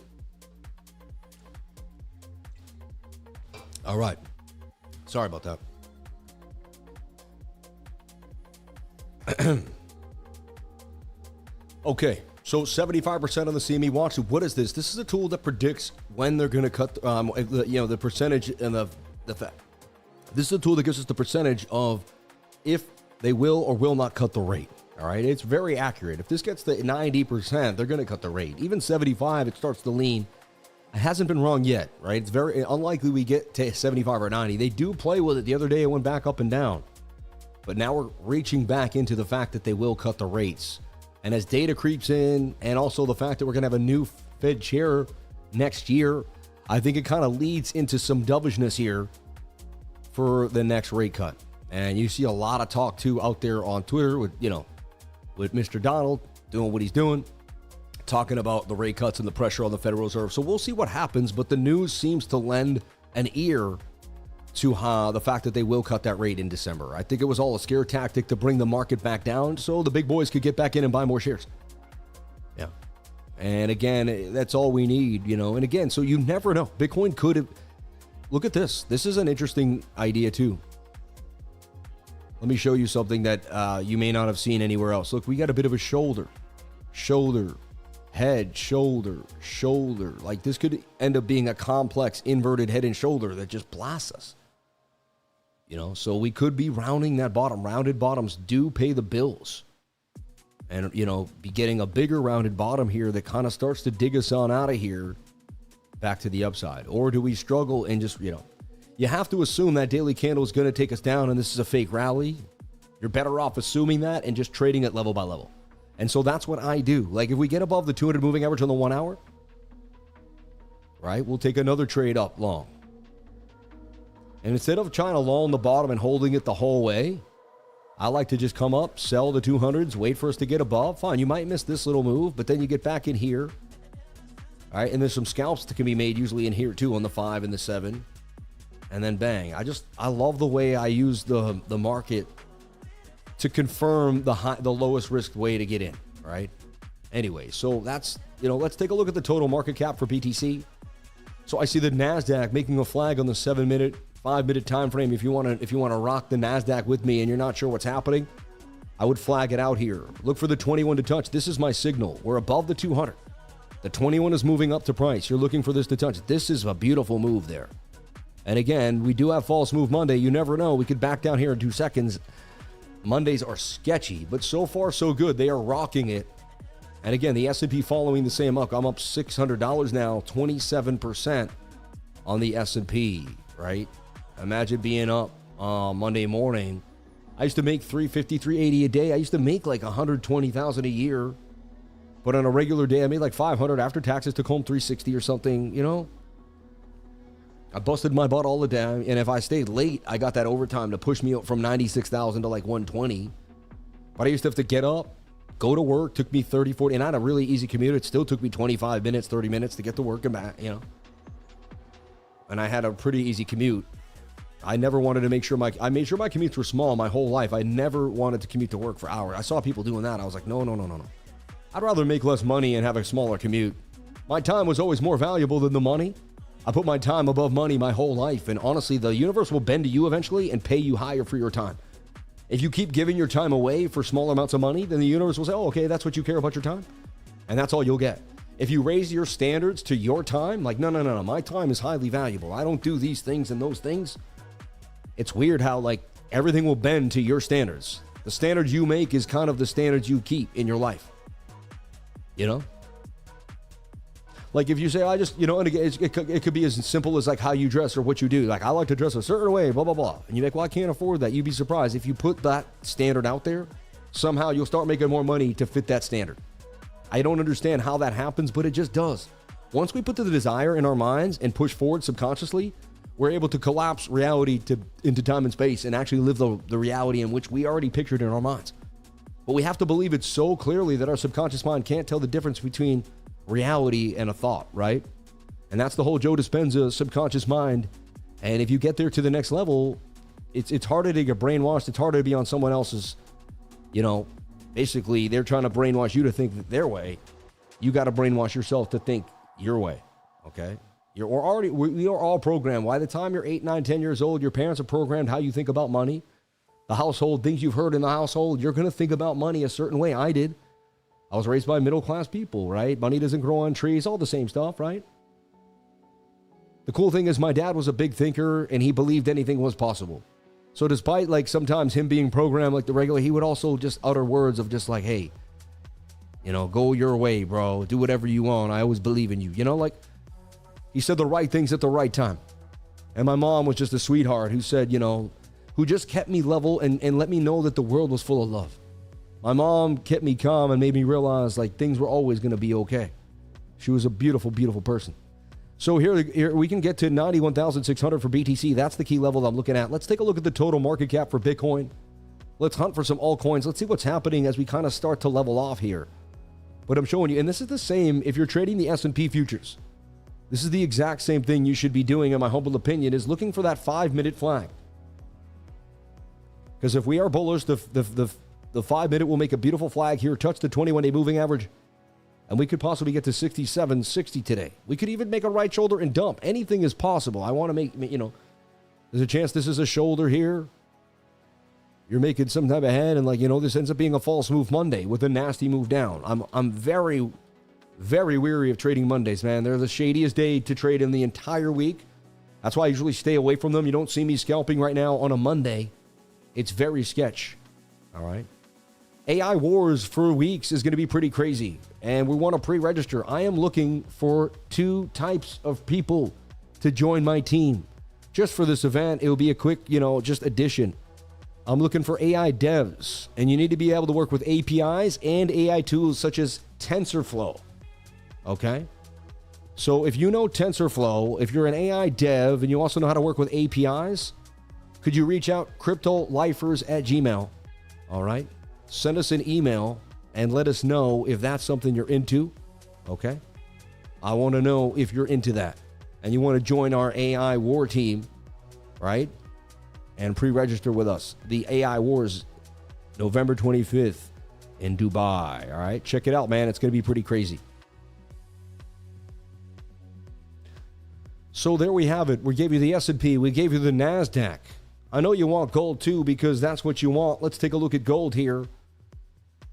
All right. Sorry about that. Okay, so 75% on the CME watch. What is this? This is a tool that predicts when they're going to cut, the percentage and the fact. This is a tool that gives us the percentage of if they will or will not cut the rate. All right, it's very accurate. If this gets to 90%, they're going to cut the rate. Even 75, it starts to lean. It hasn't been wrong yet, right? It's very unlikely we get to 75 or 90. They do play with it. The other day, it went back up and down. But now we're reaching back into the fact that they will cut the rates. And as data creeps in, and also the fact that we're going to have a new Fed chair next year, I think it kind of leads into some dovishness here for the next rate cut. And you see a lot of talk too out there on Twitter with, with Mr. Donald doing what he's doing, talking about the rate cuts and the pressure on the Federal Reserve. So we'll see what happens, but the news seems to lend an ear to the fact that they will cut that rate in December. I think it was all a scare tactic to bring the market back down so the big boys could get back in and buy more shares. Yeah. And again, that's all we need, And again, so you never know. Bitcoin could have... Look at this. This is an interesting idea too. Let me show you something that you may not have seen anywhere else. Look, we got a bit of a shoulder, head, shoulder. Like this could end up being a complex inverted head and shoulder that just blasts us. So we could be rounding that bottom. Rounded bottoms do pay the bills. And, be getting a bigger rounded bottom here that kind of starts to dig us on out of here back to the upside. Or do we struggle and just, you have to assume that daily candle is going to take us down and this is a fake rally. You're better off assuming that and just trading it level by level. And so that's what I do. Like if we get above the 200 moving average on the 1 hour, right, we'll take another trade up long. And instead of trying to lull the bottom and holding it the whole way, I like to just come up, sell the 200s, wait for us to get above. Fine, you might miss this little move, but then you get back in here. All right, and there's some scalps that can be made usually in here too on the 5 and the 7. And then bang. I love the way I use the market to confirm the lowest risk way to get in, right? Anyway, so that's, let's take a look at the total market cap for BTC. So I see the NASDAQ making a flag on the 7-minute, 5-minute time frame. If you want to rock the NASDAQ with me and you're not sure what's happening, I would flag it out here. Look for the 21 to touch. This is my signal. We're above the 200. The 21 is moving up to price. You're looking for this to touch. This is a beautiful move there. And again, we do have false move Monday. You never know. We could back down here in 2 seconds. Mondays are sketchy, but so far so good. They are rocking it. And again, the S&P following the same up. I'm up $600 now, 27% on the S&P, right? Imagine being up Monday morning. I used to make $350, $380 a day. I used to make like $120,000 a year. But on a regular day, I made like $500 after taxes, took home $360 or something, I busted my butt all the time. And if I stayed late, I got that overtime to push me up from $96,000 to like $120. But I used to have to get up, go to work, took me 30, 40, and I had a really easy commute. It still took me 25 minutes, 30 minutes to get to work and back, And I had a pretty easy commute. I never wanted to I made sure my commutes were small my whole life. I never wanted to commute to work for hours. I saw people doing that. I was like, no. I'd rather make less money and have a smaller commute. My time was always more valuable than the money. I put my time above money my whole life. And honestly, the universe will bend to you eventually and pay you higher for your time. If you keep giving your time away for small amounts of money, then the universe will say, oh, okay, that's what you care about your time. And that's all you'll get. If you raise your standards to your time, like, no, my time is highly valuable. I don't do these things and those things. It's weird how, like, everything will bend to your standards. The standards you make is kind of the standards you keep in your life. Like if you say, and again, it could be as simple as like how you dress or what you do. Like, I like to dress a certain way, blah, blah, blah. And you're like, well, I can't afford that. You'd be surprised. If you put that standard out there, somehow you'll start making more money to fit that standard. I don't understand how that happens, but it just does. Once we put the desire in our minds and push forward subconsciously, we're able to collapse reality into time and space and actually live the reality in which we already pictured in our minds. But we have to believe it so clearly that our subconscious mind can't tell the difference between reality and a thought, right? And that's the whole Joe Dispenza subconscious mind. And if you get there to the next level, it's harder to get brainwashed. It's harder to be on someone else's, basically they're trying to brainwash you to think their way. You got to brainwash yourself to think your way, okay? We are all programmed. By the time you're 8, 9, 10 years old, your parents are programmed how you think about money. The household, things you've heard in the household, you're going to think about money a certain way. I did. I was raised by middle-class people, right? Money doesn't grow on trees, all the same stuff, right? The cool thing is my dad was a big thinker, and he believed anything was possible. So despite, like, sometimes him being programmed like the regular, he would also just utter words of just like, hey, go your way, bro. Do whatever you want. I always believe in you. Like, he said the right things at the right time. And my mom was just a sweetheart who said, who just kept me level and let me know that the world was full of love. My mom kept me calm and made me realize like things were always going to be okay. She was a beautiful, beautiful person. So here we can get to 91,600 for BTC. That's the key level I'm looking at. Let's take a look at the total market cap for Bitcoin. Let's hunt for some altcoins. Let's see what's happening as we kind of start to level off here. But I'm showing you, and this is the same if you're trading the S&P futures. This is the exact same thing you should be doing, in my humble opinion, is looking for that 5-minute flag. Because if we are bullish, the 5-minute will make a beautiful flag here, touch the 21-day moving average, and we could possibly get to 67, 60 today. We could even make a right shoulder and dump. Anything is possible. I want to make, there's a chance this is a shoulder here. You're making some type of head, and this ends up being a false move Monday with a nasty move down. I'm very, very weary of trading Mondays, man. They're the shadiest day to trade in the entire week. That's why I usually stay away from them. You don't see me scalping right now on a Monday. It's very sketch. All right. AI wars for weeks is going to be pretty crazy, and we want to pre-register. I am looking for 2 types of people to join my team. Just for this event, it will be a quick, just addition. I'm looking for AI devs, and you need to be able to work with APIs and AI tools such as TensorFlow. Okay? So if you know TensorFlow, if you're an AI dev and you also know how to work with APIs, could you reach out cryptolifers@gmail.com? All right? Send us an email and let us know if that's something you're into. Okay? I want to know if you're into that and you want to join our AI war team, right? And pre-register with us. The AI Wars, November 25th in Dubai. All right? Check it out, man. It's going to be pretty crazy. So there we have it. We gave you the S&P. We gave you the NASDAQ. I know you want gold too because that's what you want. Let's take a look at gold here.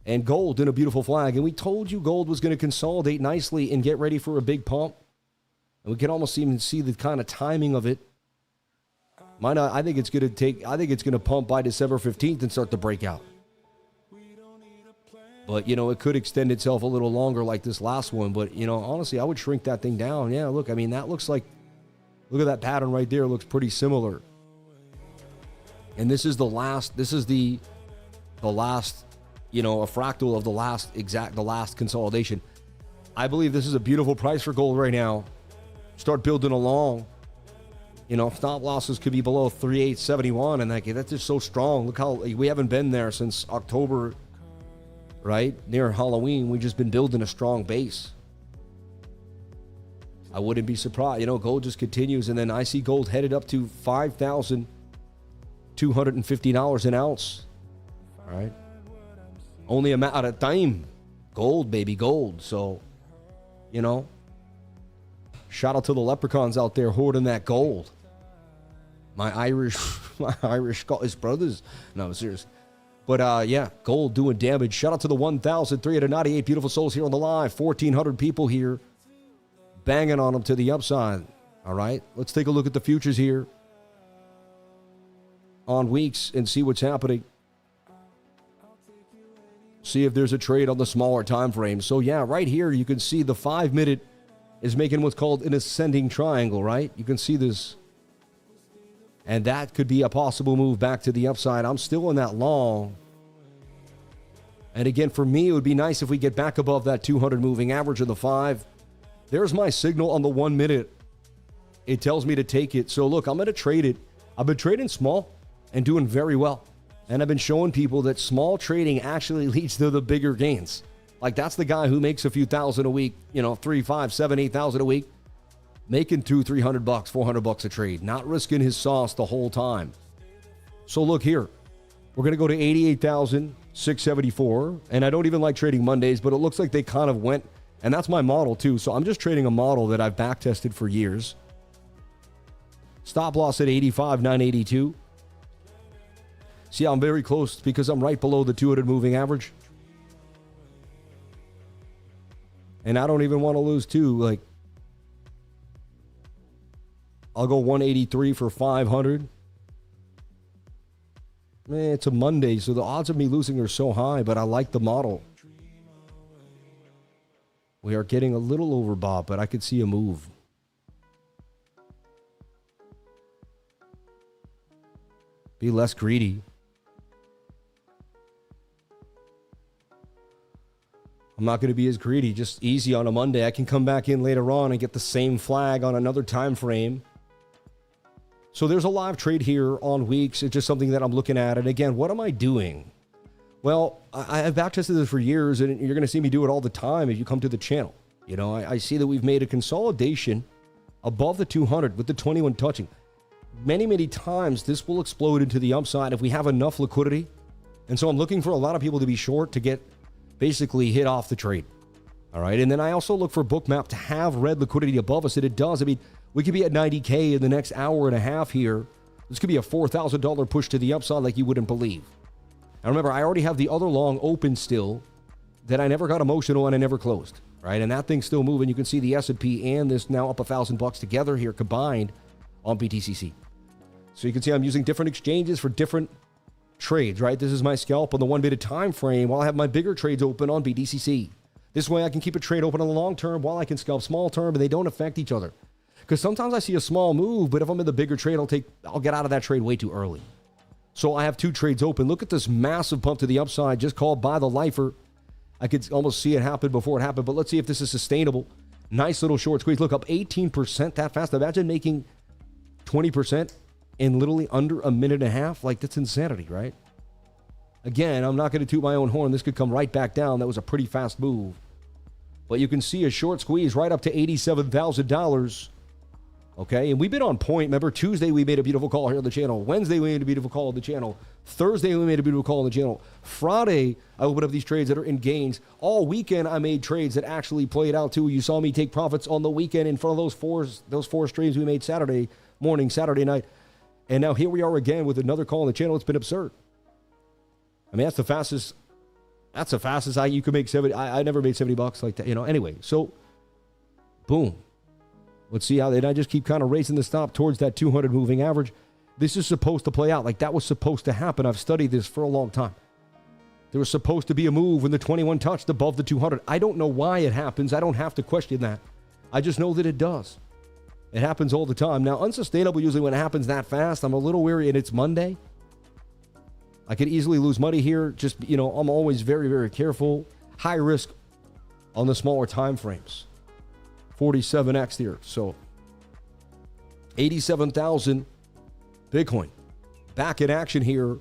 And gold in a beautiful flag. And we told you gold was going to consolidate nicely and get ready for a big pump. And we can almost even see the kind of timing of it. I think it's going to pump by December 15th and start to break out. But, it could extend itself a little longer like this last one. But, honestly, I would shrink that thing down. Yeah, look, that looks like, look at that pattern right there. It looks pretty similar. And this is the last, a fractal of the last consolidation. I believe this is a beautiful price for gold right now. Start building along. Stop losses could be below 3871, and that's just so strong. Look how we haven't been there since October, right? Near Halloween, we've just been building a strong base. I wouldn't be surprised. Gold just continues, and then I see gold headed up to $5,250 an ounce. All right. Only a matter of time. Gold, baby, gold. So, shout out to the leprechauns out there hoarding that gold. My Irish Scottish brothers. No, I'm serious. But, gold doing damage. Shout out to the 1,398 beautiful souls here on the live. 1,400 people here banging on them to the upside. All right, let's take a look at the futures here on weeks and see what's happening. See if there's a trade on the smaller time frame. So, right here you can see the 5-minute is making what's called an ascending triangle, right? You can see this. And that could be a possible move back to the upside. I'm still in that long. And again, for me, it would be nice if we get back above that 200 moving average of the 5. There's my signal on the 1 minute. It tells me to take it. So look, I'm going to trade it. I've been trading small and doing very well. And I've been showing people that small trading actually leads to the bigger gains. Like that's the guy who makes a few thousand a week, 3, 5, 7, 8,000 a week, making $200, $300, $400 a trade, not risking his sauce the whole time. So look here, we're going to go to 88,674. And I don't even like trading Mondays, but it looks like they kind of went, and that's my model too. So I'm just trading a model that I've back tested for years. Stop loss at 85,982. See, I'm very close because I'm right below the 200 moving average. And I don't even want to lose too. Like, I'll go 183 for 500. Man, it's a Monday, so the odds of me losing are so high, but I like the model. We are getting a little overbought, but I could see a move. Be less greedy. not going to be as greedy. Just easy on a Monday. I can come back in later on and get the same flag on another time frame. So there's a live trade here on weeks. It's just something that I'm looking at. And again, what am I doing? Well, I've backtested this for years, and you're going to see me do it all the time if you come to the channel. You know, I see that we've made a consolidation above the 200 with the 21 touching. Many, many times this will explode into the upside if we have enough liquidity. And so I'm looking for a lot of people to be short to get basically hit off the trade. All right. And then I also look for Bookmap to have red liquidity above us, and it does. I mean, we could be at 90K in the next hour and a half here. This could be a $4,000 push to the upside like you wouldn't believe. And remember, I already have the other long open still that I never got emotional and I never closed. Right. And that thing's still moving. You can see the S&P and this now up $1,000 together here combined on BTCC. So you can see I'm using different exchanges for different trades, right? This is my scalp on the 1 minute time frame while I have my bigger trades open on BTCC. This way I can keep a trade open on the long term while I can scalp small term, and they don't affect each other. Because sometimes I see a small move, but if I'm in the bigger trade, I'll get out of that trade way too early. So I have two trades open. Look at this massive pump to the upside, just called by the lifer. I could almost see it happen before it happened, but let's see if this is sustainable. Nice little short squeeze. Look, up 18% that fast. Imagine making 20% in literally under a minute and a half. Like, that's insanity, right? Again, I'm not going to toot my own horn. This could come right back down. That was a pretty fast move. But you can see a short squeeze right up to $87,000. Okay, and we've been on point. Remember, Tuesday we made a beautiful call here on the channel. Wednesday we made a beautiful call on the channel. Thursday we made a beautiful call on the channel. Friday, I opened up these trades that are in gains. All weekend I made trades that actually played out too. You saw me take profits on the weekend in front of those four streams we made Saturday morning, Saturday night. And now here we are again with another call on the channel. It's been absurd. I mean, that's the fastest you could make 70. I never made $70 like that, you know. Anyway, so boom. Let's see how I just keep kind of raising the stop towards that 200 moving average. This is supposed to play out. Like, that was supposed to happen. I've studied this for a long time. There was supposed to be a move when the 21 touched above the 200. I don't know why it happens. I don't have to question that. I just know that it does. It happens all the time. Now, unsustainable usually when it happens that fast. I'm a little weary, and it's Monday. I could easily lose money here. Just, you know, I'm always very, very careful. High risk on the smaller time frames. 47x here. So 87,000 Bitcoin back in action here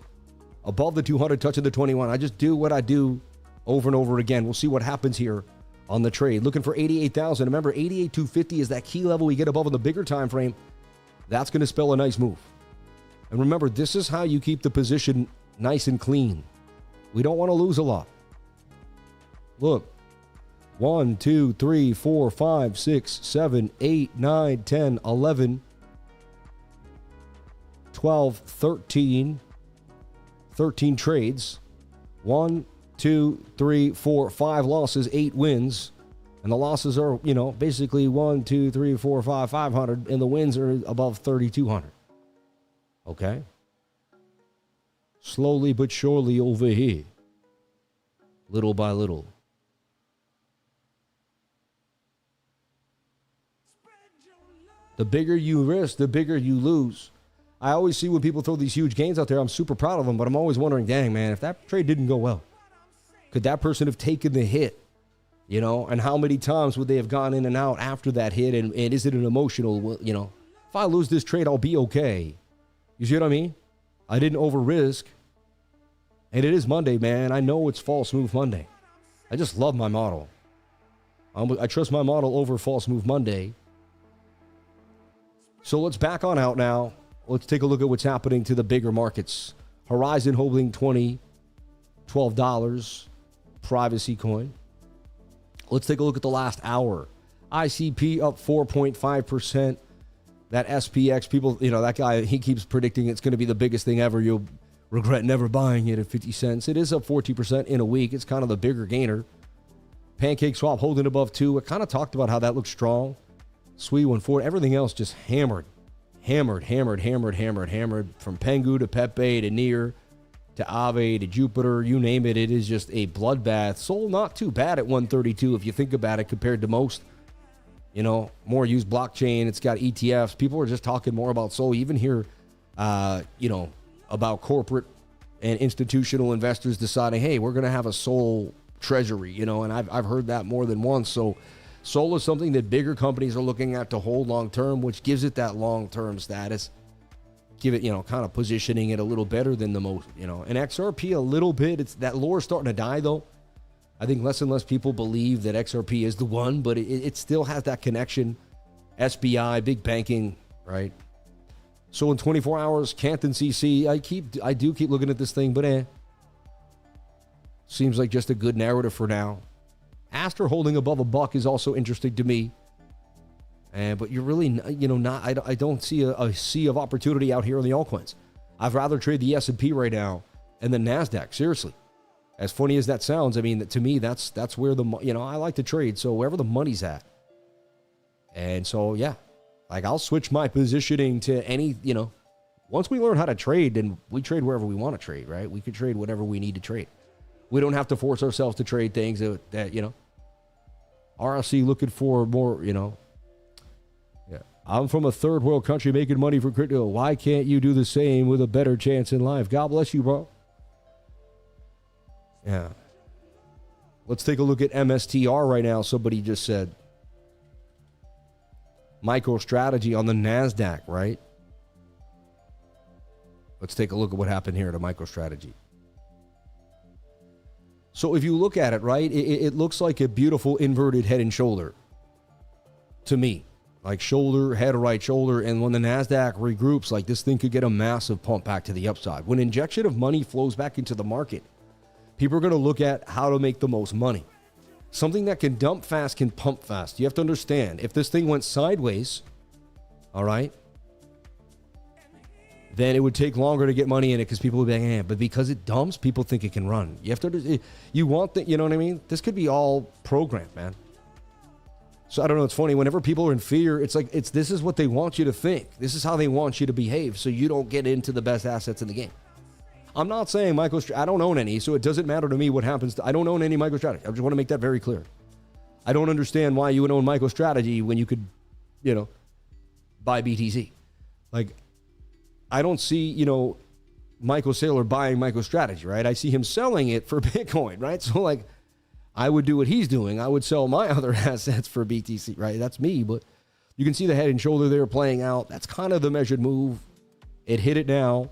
above the 200, touching the 21. I just do what I do over and over again. We'll see what happens here on the trade. Looking for 88,000. Remember, 88,250 is that key level we get above in the bigger time frame. That's going to spell a nice move. And remember, this is how you keep the position nice and clean. We don't want to lose a lot. Look. 1, 2, 3, 4, 5, 6, 7, 8, 9, 10, 11, 12, 13 trades. 1, 2, 3, 4, 5 losses, 8 wins. And the losses are, you know, basically 1, 2, 3, 4, 5, 500. And the wins are above 3,200. Okay? Slowly but surely over here. Little by little. The bigger you risk, the bigger you lose. I always see when people throw these huge gains out there, I'm super proud of them, but I'm always wondering, dang, man, if that trade didn't go well, could that person have taken the hit? You know, and how many times would they have gone in and out after that hit? And is it an emotional, you know, if I lose this trade, I'll be okay. You see what I mean? I didn't over risk. And it is Monday, man. I know it's false move Monday. I just love my model. I trust my model over false move Monday. So let's back on out now. Let's take a look at what's happening to the bigger markets. Horizon holding $12. Privacy coin. Let's take a look at the last hour. ICP up 4.5%. That SPX, people, you know, that guy, he keeps predicting it's going to be the biggest thing ever. You'll regret never buying it at 50 cents. It is up 14% in a week. It's kind of the bigger gainer. Pancake swap holding above 2. I kind of talked about how that looks strong. Sweet 1.4. Everything else just hammered. From Pengu to Pepe to Near to Aave to Jupiter. You name it. It is just a bloodbath. Sol not too bad at 132 if you think about it compared to most. You know, more used blockchain. It's got ETFs. People are just talking more about Sol. Even here, you know, about corporate and institutional investors deciding, hey, we're going to have a Sol treasury, you know, and I've heard that more than once. So SOL is something that bigger companies are looking at to hold long term, which gives it that long term status. Give it, you know, kind of positioning it a little better than the most, you know. And XRP a little bit. It's that lore starting to die though. I think less and less people believe that XRP is the one, but it still has that connection. SBI, big banking, right? So in 24 hours, Canton CC, I do keep looking at this thing, but seems like just a good narrative for now. Aster holding above $1 is also interesting to me. But you're really, you know, not. I don't see a sea of opportunity out here on the altcoins. I'd rather trade the S&P right now and the NASDAQ. Seriously, as funny as that sounds, I mean, to me, that's where the, you know, I like to trade. So wherever the money's at. And so, yeah, like I'll switch my positioning to any, you know, once we learn how to trade, then we trade wherever we want to trade, right? We could trade whatever we need to trade. We don't have to force ourselves to trade things that you know, RSC looking for more, you know. Yeah, I'm from a third world country making money for crypto. Why can't you do the same with a better chance in life? God bless you, bro. Yeah. Let's take a look at MSTR right now. Somebody just said MicroStrategy on the NASDAQ, right? Let's take a look at what happened here to MicroStrategy. So if you look at it, right, it looks like a beautiful inverted head and shoulder to me. Like shoulder, head, right shoulder. And when the NASDAQ regroups, like this thing could get a massive pump back to the upside. When injection of money flows back into the market, people are going to look at how to make the most money. Something that can dump fast can pump fast. You have to understand, if this thing went sideways, all right, then it would take longer to get money in it because people would be like, but because it dumps, people think it can run. You have to, you want that, you know what I mean? This could be all programmed, man. So I don't know, it's funny, whenever people are in fear, it's like, this is what they want you to think. This is how they want you to behave so you don't get into the best assets in the game. I'm not saying I don't own any, so it doesn't matter to me what happens. I don't own any MicroStrategy. I just want to make that very clear. I don't understand why you would own MicroStrategy when you could, you know, buy BTC. Like, I don't see, you know, Michael Saylor buying MicroStrategy, right? I see him selling it for Bitcoin, right? So, like, I would do what he's doing. I would sell my other assets for BTC, right? That's me, but you can see the head and shoulder there playing out. That's kind of the measured move. It hit it now.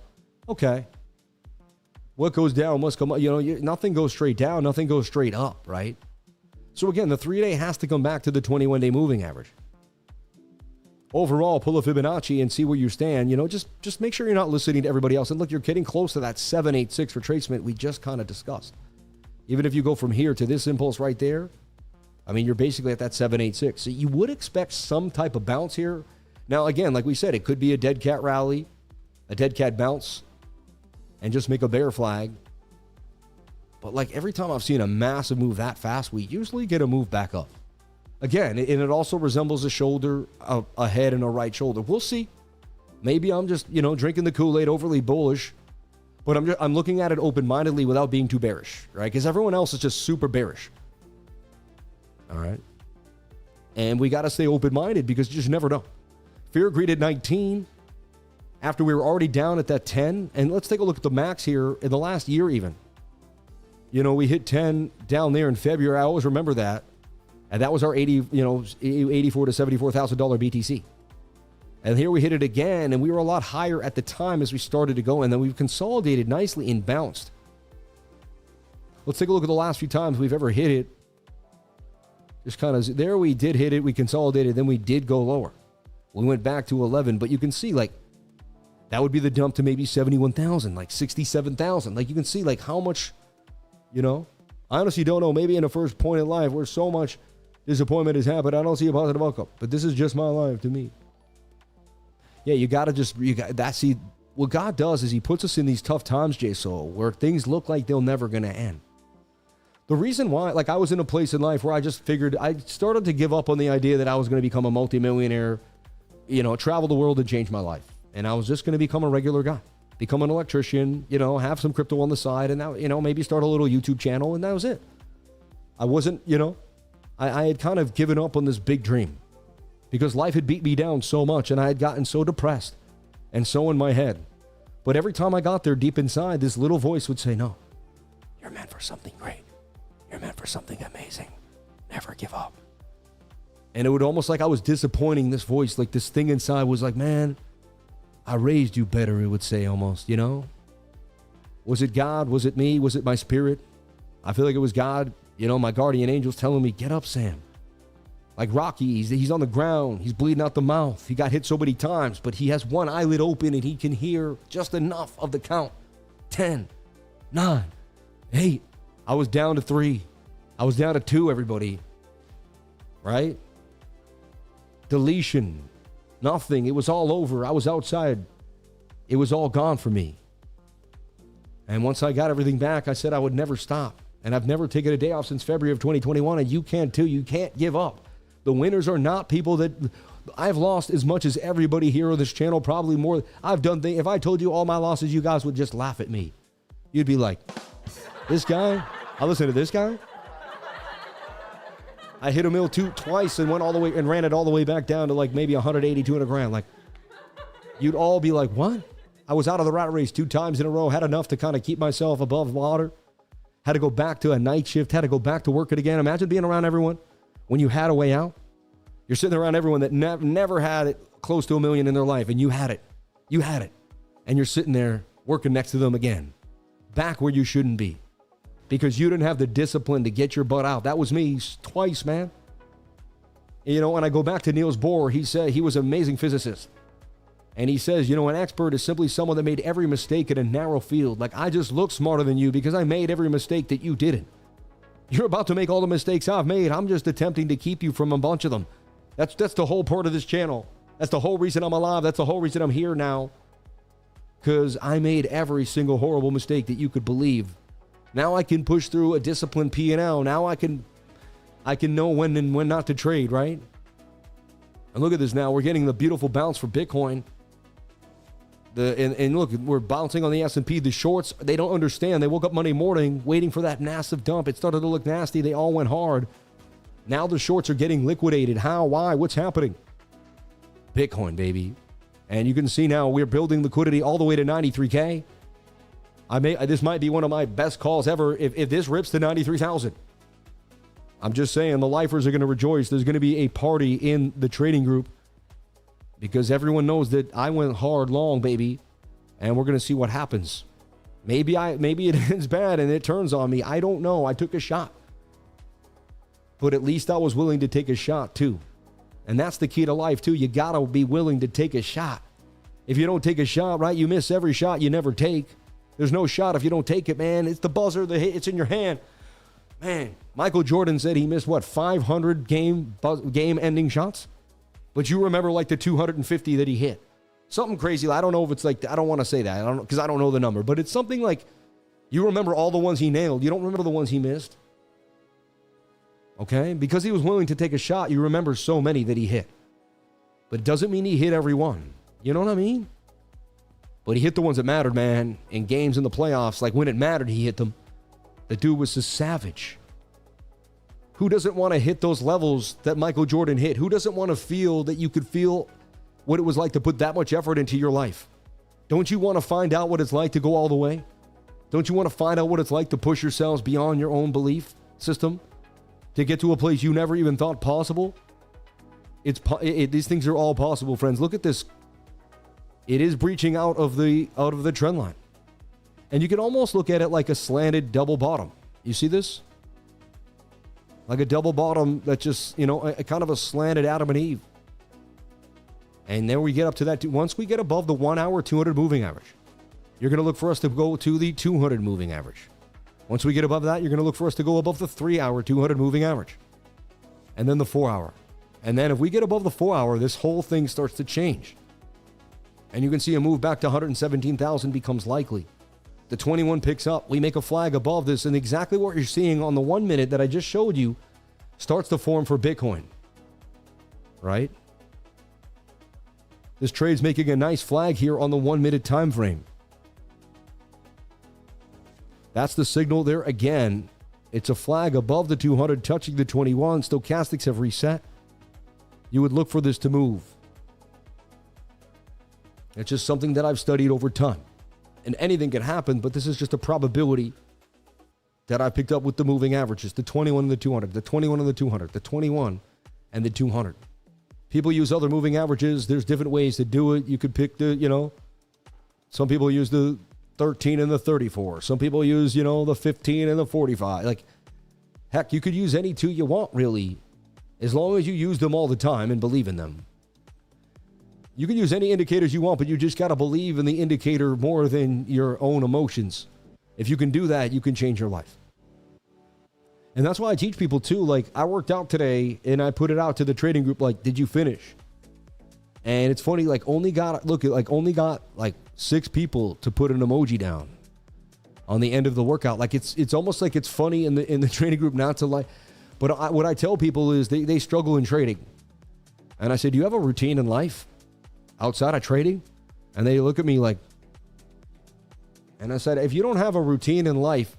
Okay. What goes down must come up. You know, nothing goes straight down. Nothing goes straight up, right? So, again, the 3-day has to come back to the 21-day moving average. Overall, pull a Fibonacci and see where you stand. You know, just make sure you're not listening to everybody else. And look, you're getting close to that 786 retracement we just kind of discussed. Even if you go from here to this impulse right there, I mean, you're basically at that 786. So you would expect some type of bounce here. Now, again, like we said, it could be a dead cat rally, a dead cat bounce, and just make a bear flag. But like every time I've seen a massive move that fast, we usually get a move back up. Again, and it also resembles a shoulder, a head, and a right shoulder. We'll see. Maybe I'm just, you know, drinking the Kool-Aid, overly bullish. But I'm looking at it open-mindedly without being too bearish, right? Because everyone else is just super bearish. All right? And we got to stay open-minded because you just never know. Fear greed at 19 after we were already down at that 10. And let's take a look at the max here in the last year even. You know, we hit 10 down there in February. I always remember that. And that was our $84,000 to $74,000 BTC. And here we hit it again, and we were a lot higher at the time as we started to go, and then we've consolidated nicely and bounced. Let's take a look at the last few times we've ever hit it. Just kind of, there we did hit it, we consolidated, then we did go lower. We went back to 11, but you can see, like, that would be the dump to maybe 71,000, like 67,000. Like, you can see, like, how much, you know, I honestly don't know, maybe in the first point in life where so much disappointment has happened, I don't see a positive outcome. But this is just my life to me. Yeah, see, what God does is he puts us in these tough times, JSO, where things look like they're never going to end. The reason why, like I was in a place in life where I just figured, I started to give up on the idea that I was going to become a multimillionaire, you know, travel the world and change my life. And I was just going to become a regular guy, become an electrician, you know, have some crypto on the side, and now, you know, maybe start a little YouTube channel, and that was it. I wasn't, you know, I had kind of given up on this big dream. Because life had beat me down so much and I had gotten so depressed and so in my head. But every time I got there deep inside, this little voice would say, no, you're meant for something great. You're meant for something amazing. Never give up. And it would almost like I was disappointing this voice. Like this thing inside was like, man, I raised you better, it would say almost, you know? Was it God? Was it me? Was it my spirit? I feel like it was God, you know, my guardian angels telling me, get up, Sam. Like Rocky, he's on the ground. He's bleeding out the mouth. He got hit so many times, but he has one eyelid open and he can hear just enough of the count. 10, 9, 8. I was down to 3. I was down to 2, everybody. Right? Deletion. Nothing. It was all over. I was outside. It was all gone for me. And once I got everything back, I said I would never stop. And I've never taken a day off since February of 2021, and you can too. You can't give up. The winners are not people that... I've lost as much as everybody here on this channel, probably more. I've done things... If I told you all my losses, you guys would just laugh at me. You'd be like, this guy? I listen to this guy? I hit a mill twice and went all the way and ran it all the way back down to like maybe 180, 200 grand. Like, you'd all be like, what? I was out of the rat race 2 times in a row, had enough to kind of keep myself above water. Had to go back to a night shift, had to go back to work it again. Imagine being around everyone when you had a way out. You're sitting around everyone that never had it close to $1 million in their life, and you had it. You had it. And you're sitting there working next to them again, back where you shouldn't be, because you didn't have the discipline to get your butt out. That was me twice, man. You know, and I go back to Niels Bohr. He said he was an amazing physicist. And he says, you know, an expert is simply someone that made every mistake in a narrow field. Like, I just look smarter than you because I made every mistake that you didn't. You're about to make all the mistakes I've made. I'm just attempting to keep you from a bunch of them. That's the whole part of this channel. That's the whole reason I'm alive. That's the whole reason I'm here now. Because I made every single horrible mistake that you could believe. Now I can push through a disciplined P&L. Now I can know when and when not to trade, right? And look at this now. We're getting the beautiful bounce for Bitcoin. And look, we're bouncing on the S&P. The shorts, they don't understand. They woke up Monday morning waiting for that massive dump. It started to look nasty. They all went hard. Now the shorts are getting liquidated. How? Why? What's happening? Bitcoin, baby. And you can see now we're building liquidity all the way to 93K. This might be one of my best calls ever if this rips to 93,000. I'm just saying the lifers are going to rejoice. There's going to be a party in the trading group, because everyone knows that I went hard long, baby, and we're going to see what happens. Maybe it ends bad and it turns on me. I don't know. I took a shot. But at least I was willing to take a shot too. And that's the key to life too. You got to be willing to take a shot. If you don't take a shot, right, you miss every shot you never take. There's no shot if you don't take it, man. It's the buzzer, the hit, it's in your hand. Man, Michael Jordan said he missed, 500 game-ending shots? But you remember like the 250 that he hit. Something crazy. I don't know if it's like, I don't want to say that because I don't know the number. But it's something like you remember all the ones he nailed. You don't remember the ones he missed. Okay? Because he was willing to take a shot, you remember so many that he hit. But it doesn't mean he hit every one. You know what I mean? But he hit the ones that mattered, man. In games in the playoffs, like when it mattered, he hit them. The dude was a savage. Who doesn't want to hit those levels that Michael Jordan hit? Who doesn't want to feel that you could feel what it was like to put that much effort into your life? Don't you want to find out what it's like to go all the way? Don't you want to find out what it's like to push yourselves beyond your own belief system? To get to a place you never even thought possible? These things are all possible, friends. Look at this. It is breaching out of the trend line. And you can almost look at it like a slanted double bottom. You see this? Like a double bottom that just, a kind of a slanted Adam and Eve. And then we get up to that. Once we get above the 1 hour 200 moving average, you're going to look for us to go to the 200 moving average. Once we get above that, you're going to look for us to go above the 3 hour 200 moving average. And then the 4 hour. And then if we get above the 4 hour, this whole thing starts to change. And you can see a move back to 117,000 becomes likely. The 21 picks up. We make a flag above this, and exactly what you're seeing on the 1 minute that I just showed you starts to form for Bitcoin. Right? This trade's making a nice flag here on the 1 minute time frame. That's the signal there again. It's a flag above the 200, touching the 21. Stochastics have reset. You would look for this to move. It's just something that I've studied over time. And anything can happen, but this is just a probability that I picked up with the moving averages, the 21 and the 200, the 21 and the 200, the 21 and the 200. People use other moving averages. There's different ways to do it. You could pick the, some people use the 13 and the 34. Some people use, the 15 and the 45. Like, heck, you could use any two you want, really, as long as you use them all the time and believe in them. You can use any indicators you want, but you just got to believe in the indicator more than your own emotions. If you can do that, you can change your life. And that's why I teach people too. Like, I worked out today and I put it out to the trading group. Like, did you finish? And it's funny, only got 6 people to put an emoji down on the end of the workout. Like, it's almost like it's funny in the trading group not to like. But what I tell people is they struggle in trading. And I said, do you have a routine in life outside of trading? And they look at me like, and I said, if you don't have a routine in life,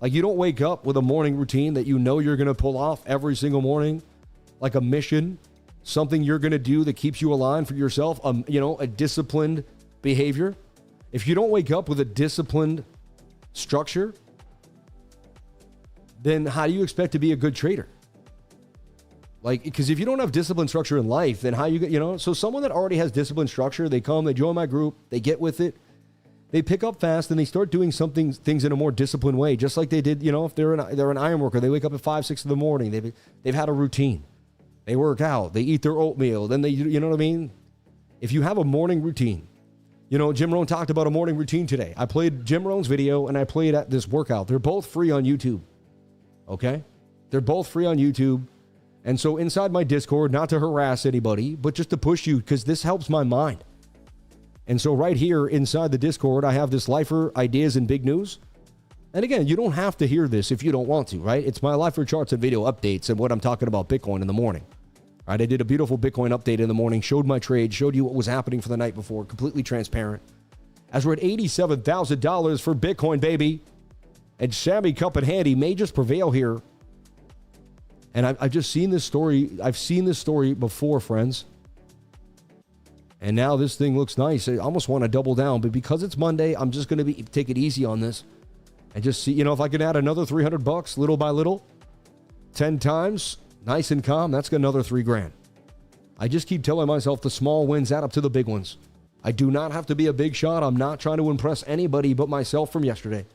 like you don't wake up with a morning routine that you know you're going to pull off every single morning, like a mission, something you're going to do that keeps you aligned for yourself, a disciplined behavior. If you don't wake up with a disciplined structure, then how do you expect to be a good trader? Like, because if you don't have disciplined structure in life, then how you so someone that already has disciplined structure, they come, they join my group, they get with it, they pick up fast, and they start doing things in a more disciplined way, just like they did, if they're an iron worker, they wake up at 5, 6 in the morning, they've had a routine, they work out, they eat their oatmeal, then they, you know what I mean? If you have a morning routine, Jim Rohn talked about a morning routine today. I played Jim Rohn's video and I played at this workout. They're both free on YouTube. Okay? They're both free on YouTube. And so inside my Discord, not to harass anybody, but just to push you, because this helps my mind. And so right here inside the Discord, I have this Lifer Ideas and Big News. And again, you don't have to hear this if you don't want to, right? It's my Lifer charts and video updates and what I'm talking about Bitcoin in the morning. Right? I did a beautiful Bitcoin update in the morning, showed my trade, showed you what was happening for the night before, completely transparent. As we're at $87,000 for Bitcoin, baby. And Sammy Cup and Handy may just prevail here. And I've just seen this story. I've seen this story before, friends. And now this thing looks nice. I almost want to double down, but because it's Monday, I'm just going to take it easy on this and just see, if I can add another $300 little by little, 10 times, nice and calm, that's another $3,000. I just keep telling myself the small wins add up to the big ones. I do not have to be a big shot. I'm not trying to impress anybody but myself from yesterday.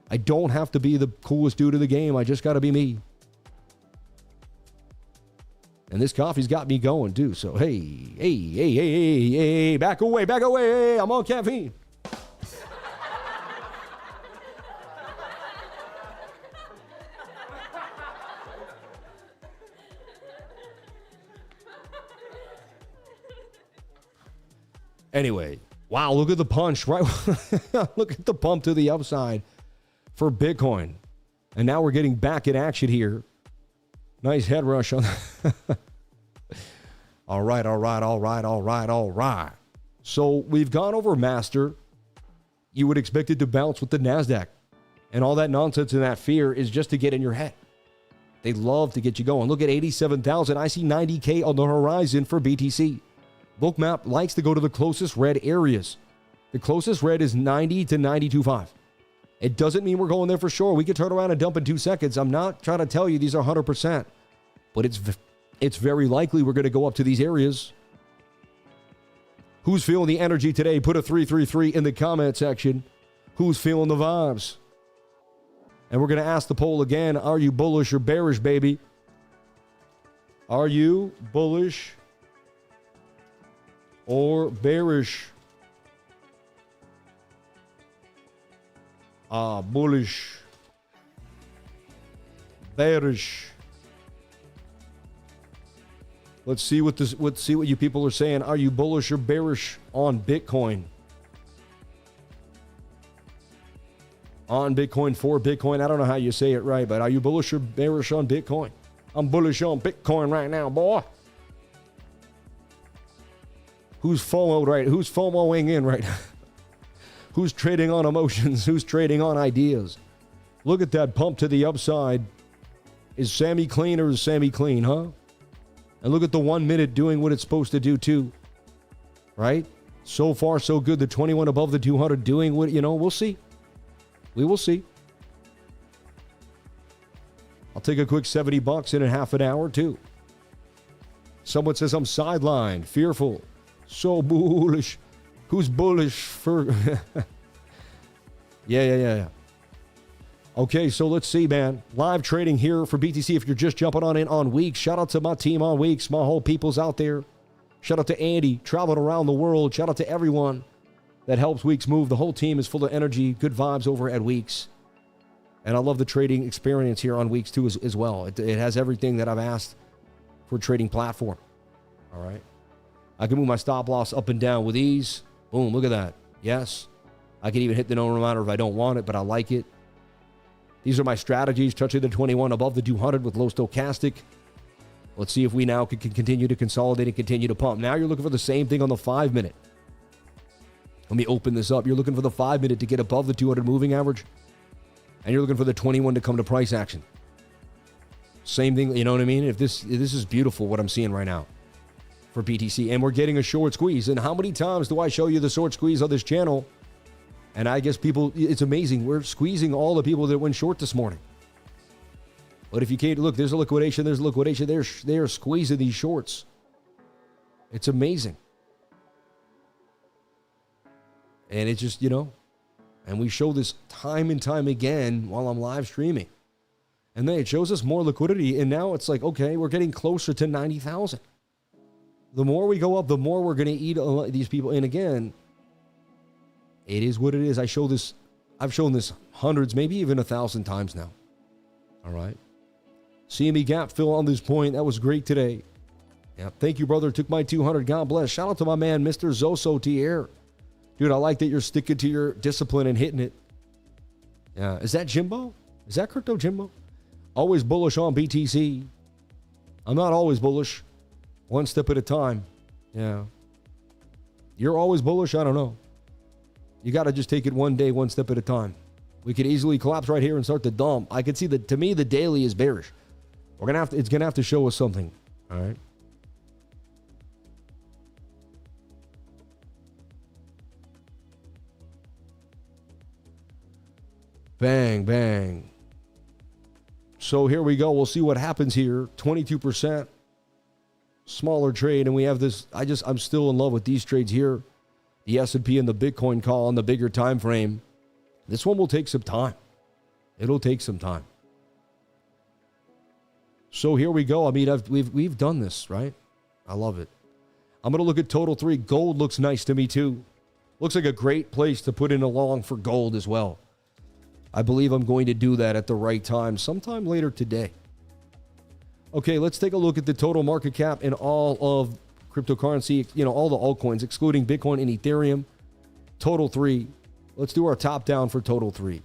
I don't have to be the coolest dude of the game. I just got to be me. And this coffee's got me going too. So, hey, back away. Hey, I'm on caffeine. Anyway, wow, look at the punch, right? Look at the pump to the upside for Bitcoin. And now we're getting back in action here. Nice head rush on that. All right. So we've gone over master. You would expect it to bounce with the NASDAQ. And all that nonsense and that fear is just to get in your head. They love to get you going. Look at 87,000. I see 90K on the horizon for BTC. Bookmap likes to go to the closest red areas. The closest red is 90 to 92.5. It doesn't mean we're going there for sure. We could turn around and dump in 2 seconds. I'm not trying to tell you these are 100%. But it's very likely we're going to go up to these areas. Who's feeling the energy today? Put a 333 in the comment section. Who's feeling the vibes? And we're going to ask the poll again. Are you bullish or bearish, baby? Are you bullish or bearish? Bullish. Bearish. Let's see what you people are saying. Are you bullish or bearish on Bitcoin? On Bitcoin, for Bitcoin. I don't know how you say it right, but are you bullish or bearish on Bitcoin? I'm bullish on Bitcoin right now, boy. Who's FOMOing in right now? Who's trading on emotions? Who's trading on ideas? Look at that pump to the upside. Is Sammy clean or is Sammy clean, huh? And look at the 1 minute doing what it's supposed to do too. Right? So far, so good. The 21 above the 200 doing what, we'll see. We will see. I'll take a quick 70 bucks in a half an hour too. Someone says I'm sidelined, fearful, so bullish. Who's bullish for? Yeah. Okay, so let's see, man. Live trading here for BTC. If you're just jumping on in on Weeks, shout out to my team on Weeks, my whole people's out there. Shout out to Andy, traveling around the world. Shout out to everyone that helps Weeks move. The whole team is full of energy, good vibes over at Weeks. And I love the trading experience here on Weeks too as well. It has everything that I've asked for a trading platform. All right. I can move my stop loss up and down with ease. Boom, look at that. Yes. I can even hit the no reminder if I don't want it, but I like it. These are my strategies, touching the 21 above the 200 with low stochastic. Let's see if we now can continue to consolidate and continue to pump. Now you're looking for the same thing on the 5 minute. Let me open this up. You're looking for the 5 minute to get above the 200 moving average. And you're looking for the 21 to come to price action. Same thing, you know what I mean? If this is beautiful what I'm seeing right now for BTC. And we're getting a short squeeze. And how many times do I show you the short squeeze on this channel? And I guess people, it's amazing. We're squeezing all the people that went short this morning. But if you can't, look, there's a liquidation, they're squeezing these shorts. It's amazing. And it's just, and we show this time and time again while I'm live streaming. And then it shows us more liquidity. And now it's like, okay, we're getting closer to 90,000. The more we go up, the more we're going to eat these people. And again, it is what it is. I've shown this hundreds, maybe even 1,000 times now. All right. CME gap fill on this point. That was great today. Yeah. Thank you, brother. Took my 200. God bless. Shout out to my man, Mr. Zoso Tier. Dude, I like that you're sticking to your discipline and hitting it. Yeah. Is that Jimbo? Is that Crypto Jimbo? Always bullish on BTC. I'm not always bullish. One step at a time. Yeah. You're always bullish? I don't know. You got to just take it one day, one step at a time. We could easily collapse right here and start to dump. I could see that. To me, the daily is bearish. It's gonna have to show us something. All right. Bang, bang. So here we go. We'll see what happens here. 22%. Smaller trade. And we have this. I'm still in love with these trades here. The S&P and the Bitcoin call on the bigger time frame. This one will take some time. It'll take some time. So here we go. I mean, we've done this, right? I love it. I'm going to look at total 3. Gold looks nice to me too. Looks like a great place to put in a long for gold as well. I believe I'm going to do that at the right time, sometime later today. Okay, let's take a look at the total market cap in all of cryptocurrency, all the altcoins, excluding Bitcoin and Ethereum. Total 3. Let's do our top down for total 3.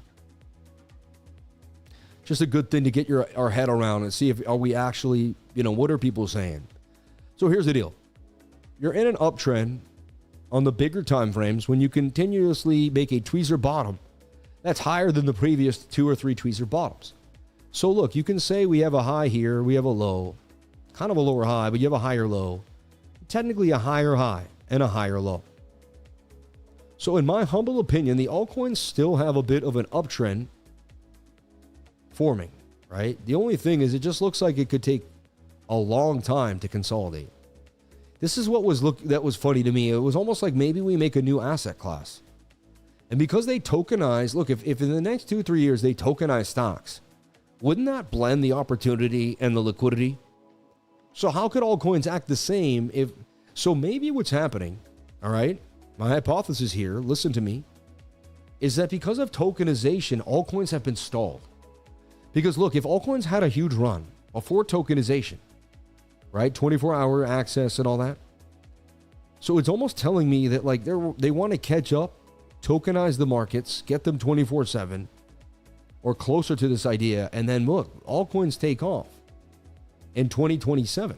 Just a good thing to get our head around and see if are we actually, what are people saying? So here's the deal. You're in an uptrend on the bigger time frames when you continuously make a tweezer bottom that's higher than the previous 2 or 3 tweezer bottoms. So look, you can say we have a high here, we have a low, kind of a lower high, but you have a higher low. Technically a higher high and a higher low. So in my humble opinion, the altcoins still have a bit of an uptrend forming, right? The only thing is it just looks like it could take a long time to consolidate. This is what that was funny to me. It was almost like maybe we make a new asset class. And because they tokenize, look, if in the next 2-3 years they tokenize stocks, wouldn't that blend the opportunity and the liquidity? So how could altcoins act the same if... So maybe what's happening, all right, my hypothesis here, listen to me, is that because of tokenization, altcoins have been stalled. Because look, if altcoins had a huge run before tokenization, right, 24-hour access and all that, so it's almost telling me that like they want to catch up, tokenize the markets, get them 24/7 or closer to this idea, and then look, altcoins take off in 2027.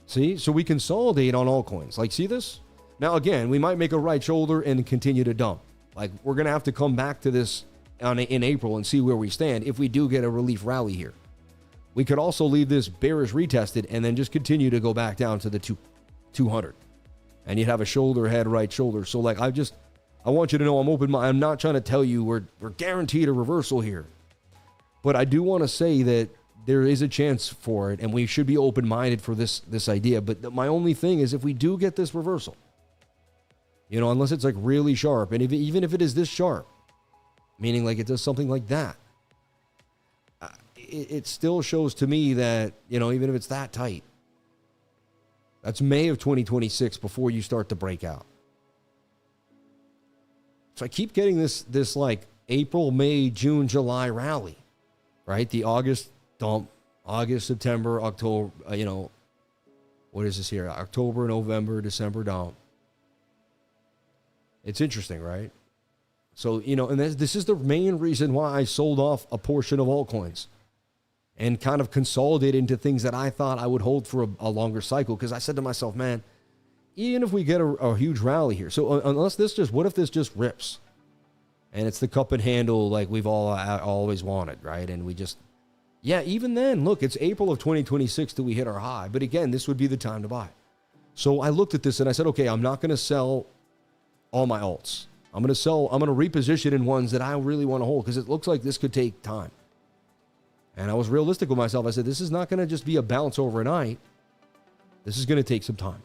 See? So we consolidate on altcoins. Like, see this? Now, again, we might make a right shoulder and continue to dump. Like, we're going to have to come back to this in April and see where we stand if we do get a relief rally here. We could also leave this bearish retested and then just continue to go back down to the 200. And you'd have a shoulder, head, right shoulder. So, like, I want you to know I'm open-minded. I'm not trying to tell you we're guaranteed a reversal here. But I do want to say that there is a chance for it, and we should be open-minded for this idea. But my only thing is, if we do get this reversal, you know, unless it's like really sharp, and even if it is this sharp, meaning like it does something like that, it still shows to me that, you know, even if it's that tight, that's May of 2026 before you start to break out. So I keep getting this like April, May, June, July rally, right? The August dump, August, September, October, you know, what is this here? October, November, December dump. It's interesting, right? So, you know, and this is the main reason why I sold off a portion of altcoins and kind of consolidated into things that I thought I would hold for a longer cycle. Because I said to myself, man, even if we get a huge rally here, so unless this just, what if this just rips? And it's the cup and handle like we've all always wanted, right? And we just, yeah, even then, look, it's April of 2026 till we hit our high. But again, this would be the time to buy. So I looked at this and I said, okay, I'm not going to sell all my alts. I'm going to reposition in ones that I really want to hold because it looks like this could take time. And I was realistic with myself. I said, this is not going to just be a bounce overnight. This is going to take some time.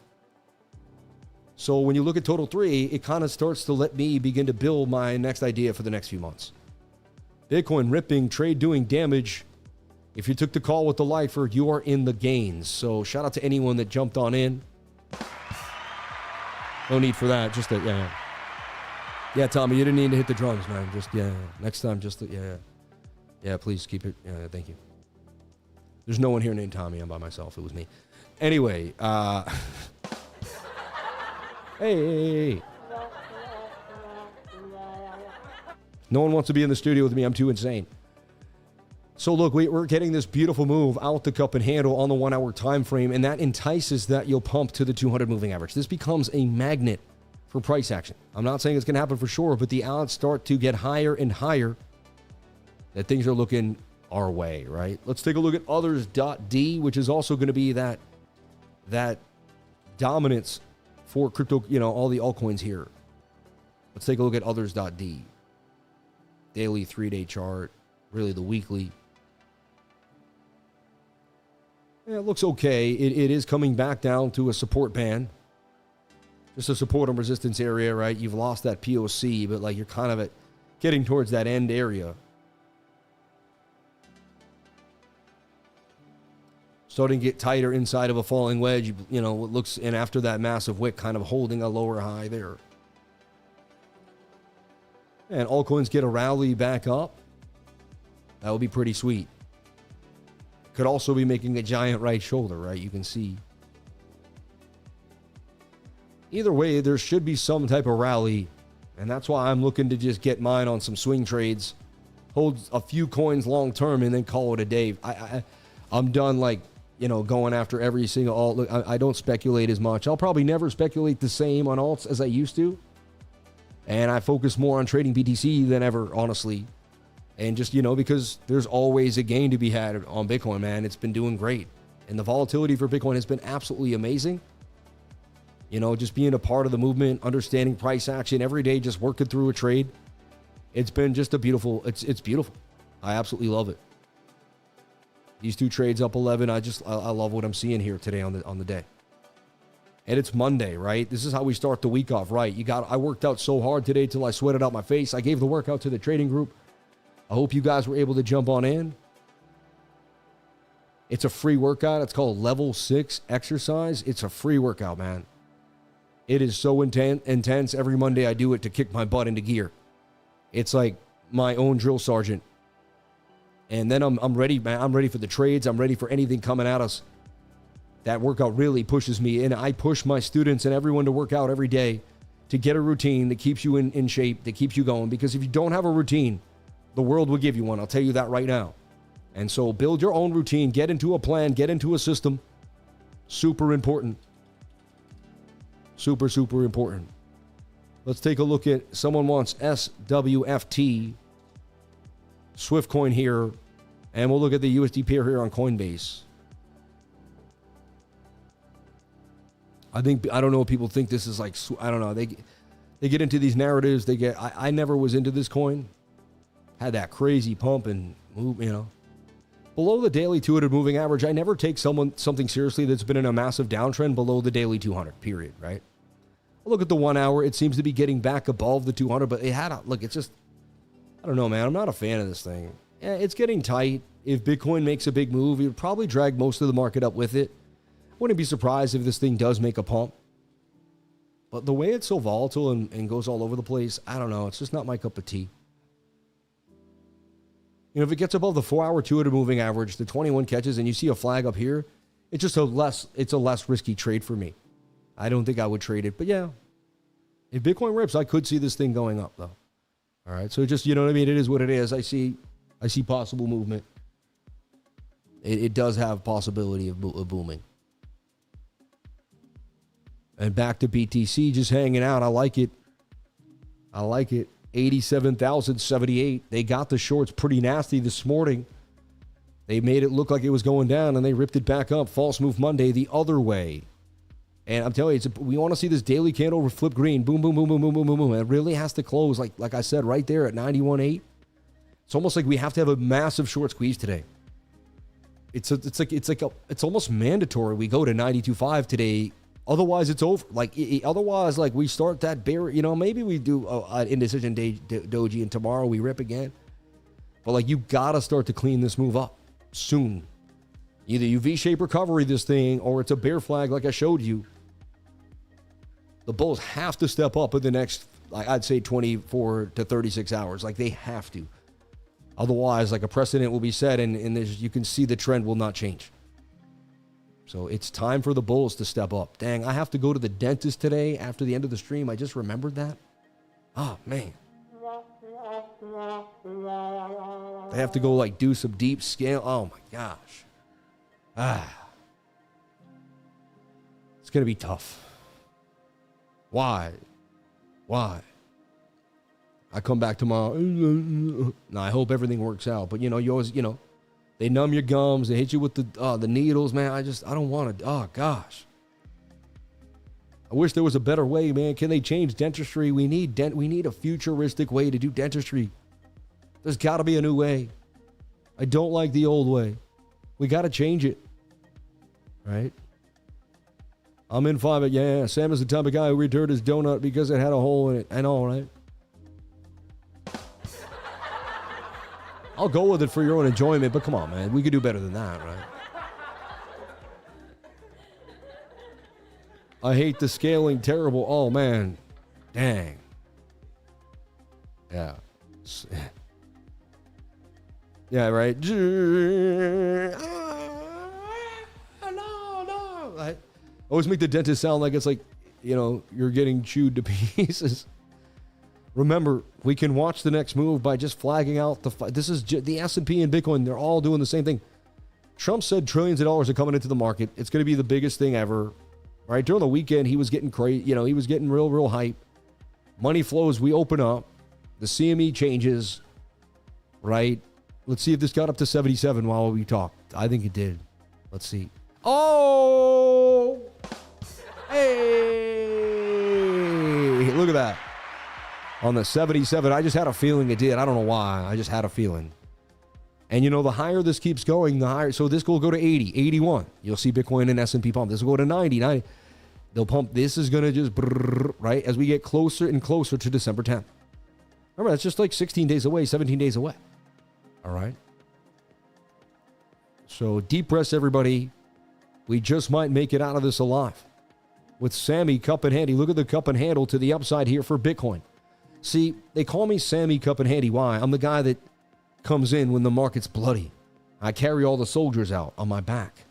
So when you look at Total 3, it kind of starts to let me begin to build my next idea for the next few months. Bitcoin ripping, trade doing damage. If you took the call with the lifer, you are in the gains. So shout out to anyone that jumped on in. No need for that. Just that, yeah. Yeah, Tommy, you didn't need to hit the drums, man. Just, yeah. Next time, just, yeah. Yeah, please keep it. Yeah, thank you. There's no one here named Tommy. I'm by myself. It was me. Anyway, hey. No one wants to be in the studio with me. I'm too insane. So look, we're getting this beautiful move out the cup and handle on the 1 hour time frame, and that entices that you'll pump to the 200 moving average. This becomes a magnet for price action. I'm not saying it's going to happen for sure, but the odds start to get higher and higher that things are looking our way, right? Let's take a look at OTHERS.D, which is also going to be that dominance for crypto, you know, all the altcoins here. Let's take a look at OTHERS.D. Daily, 3-day chart, really the weekly. Yeah, it looks okay. It is coming back down to a support band. Just a support and resistance area, right? You've lost that POC, but like you're kind of getting towards that end area. Starting to get tighter inside of a falling wedge. You know, it looks, and after that massive wick, kind of holding a lower high there. And altcoins get a rally back up. That would be pretty sweet. Could also be making a giant right shoulder, right? You can see. Either way, there should be some type of rally. And that's why I'm looking to just get mine on some swing trades. Hold a few coins long term and then call it a day. I'm done, like, you know, going after every single alt. Look, I don't speculate as much. I'll probably never speculate the same on alts as I used to. And I focus more on trading BTC than ever, honestly. And just, you know, because there's always a gain to be had on Bitcoin, man. It's been doing great. And the volatility for Bitcoin has been absolutely amazing. You know, just being a part of the movement, understanding price action every day, just working through a trade. It's been just a beautiful, it's beautiful. I absolutely love it. These two trades up 11. I love what I'm seeing here today on the day. And it's Monday, right? This is how we start the week off, right? I worked out so hard today till I sweated out my face. I gave the workout to the trading group. I hope you guys were able to jump on in. It's a free workout. It's called Level 6 Exercise. It's a free workout, man. It is so intense. Every Monday I do it to kick my butt into gear. It's like my own drill sergeant. And then I'm ready, man. I'm ready for the trades. I'm ready for anything coming at us. That workout really pushes me. And I push my students and everyone to work out every day to get a routine that keeps you in shape, that keeps you going. Because if you don't have a routine, the world will give you one. I'll tell you that right now. And so build your own routine. Get into a plan. Get into a system. Super important. Super, super important. Let's take a look at, someone wants SWFT. Swift coin here. And we'll look at the USD pair here on Coinbase. I don't know if people think this is like, I don't know. They get into these narratives. I never was into this coin. Had that crazy pump and move, you know. Below the daily 200 moving average, I never take something seriously that's been in a massive downtrend below the daily 200, period, right? Look at the 1 hour. It seems to be getting back above the 200, but it had a, look, it's just, I don't know, man. I'm not a fan of this thing. Yeah, it's getting tight. If Bitcoin makes a big move, it would probably drag most of the market up with it. Wouldn't be surprised if this thing does make a pump. But the way it's so volatile and goes all over the place, I don't know. It's just not my cup of tea. You know, if it gets above the 4 hour 200 moving average, the 21 catches, and you see a flag up here, it's just it's a less risky trade for me. I don't think I would trade it. But yeah, if Bitcoin rips, I could see this thing going up, though. All right, so just, you know what I mean? It is what it is. I see possible movement. It does have possibility of booming. And back to BTC, just hanging out. I like it. 87,078. They got the shorts pretty nasty this morning. They made it look like it was going down, and they ripped it back up. False move Monday the other way. And I'm telling you, we want to see this daily candle flip green. Boom, boom, boom, boom, boom, boom, boom, boom. It really has to close, like I said, right there at 91.8. It's almost like we have to have a massive short squeeze today. It's almost mandatory we go to 92.5 today. Otherwise, it's over. Otherwise, we start that bear. You know, maybe we do an indecision day doji, and tomorrow we rip again. But you gotta start to clean this move up soon. Either you V-shape recovery this thing, or it's a bear flag like I showed you. The bulls have to step up in the next, I'd say, 24 to 36 hours. They have to. Otherwise, a precedent will be set, and you can see the trend will not change. So it's time for the bulls to step up. Dang, I have to go to the dentist today after the end of the stream. I just remembered that. Oh, man. I have to go do some deep scale. Oh, my gosh. It's going to be tough. Why? I come back tomorrow. No, I hope everything works out. But, you always, they numb your gums. They hit you with the needles, man. I don't want to. Oh, gosh. I wish there was a better way, man. Can they change dentistry? We need a futuristic way to do dentistry. There's got to be a new way. I don't like the old way. We got to change it. Right? I'm in 5. Yeah, Sam is the type of guy who returned his donut because it had a hole in it. I know, right? I'll go with it for your own enjoyment, but come on, man. We could do better than that, right? I hate the scaling. Terrible. Oh, man. Dang. Yeah. Yeah, right? No. I always make the dentist sound like it's you're getting chewed to pieces. Remember, we can watch the next move by just flagging out this is the S&P and Bitcoin. They're all doing the same thing. Trump said trillions of dollars are coming into the market. It's going to be the biggest thing ever. Right? During the weekend, he was getting crazy. He was getting real hype. Money flows. We open up. The CME changes. Right? Let's see if this got up to 77 while we talk. I think it did. Let's see. Oh! Hey! Look at that. On the 77, I just had a feeling it did. I don't know why. I just had a feeling. And the higher this keeps going, the higher. So this will go to 80, 81. You'll see Bitcoin and S&P pump. This will go to 90. They'll pump. This is going to just, right, as we get closer and closer to December 10th. Remember, that's just 16 days away, 17 days away. All right. So deep breaths, everybody. We just might make it out of this alive. With Sammy cup and handy. Look at the cup and handle to the upside here for Bitcoin. See, they call me Sammy Cup and Handy. Why? I'm the guy that comes in when the market's bloody. I carry all the soldiers out on my back.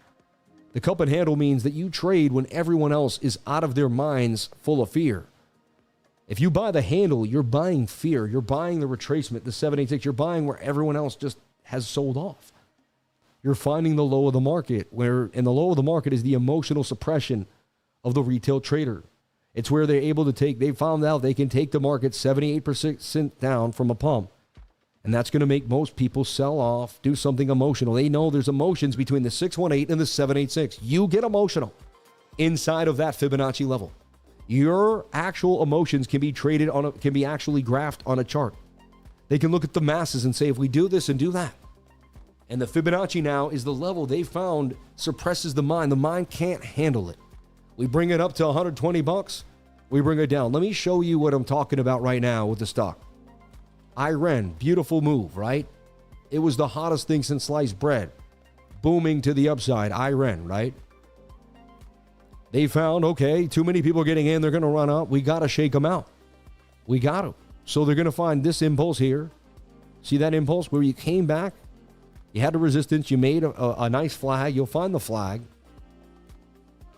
The cup and handle means that you trade when everyone else is out of their minds full of fear. If you buy the handle, you're buying fear. You're buying the retracement, the 786. You're buying where everyone else just has sold off. You're finding the low of the market, where in the low of the market is the emotional suppression of the retail trader. It's where they're able to they found out they can take the market 78% down from a pump. And that's going to make most people sell off, do something emotional. They know there's emotions between the 618 and the 786. You get emotional inside of that Fibonacci level. Your actual emotions can be traded can be actually graphed on a chart. They can look at the masses and say, if we do this and do that, And the Fibonacci now is the level they found suppresses the mind. The mind can't handle it. We bring it up to 120 bucks. We bring it down. Let me show you what I'm talking about right now with the stock. IREN, beautiful move, right? It was the hottest thing since sliced bread. Booming to the upside, IREN, right? They found, okay, too many people getting in. They're going to run up. We got to shake them out. We got to. So they're going to find this impulse here. See that impulse where you came back? You had a resistance. You made a nice flag. You'll find the flag.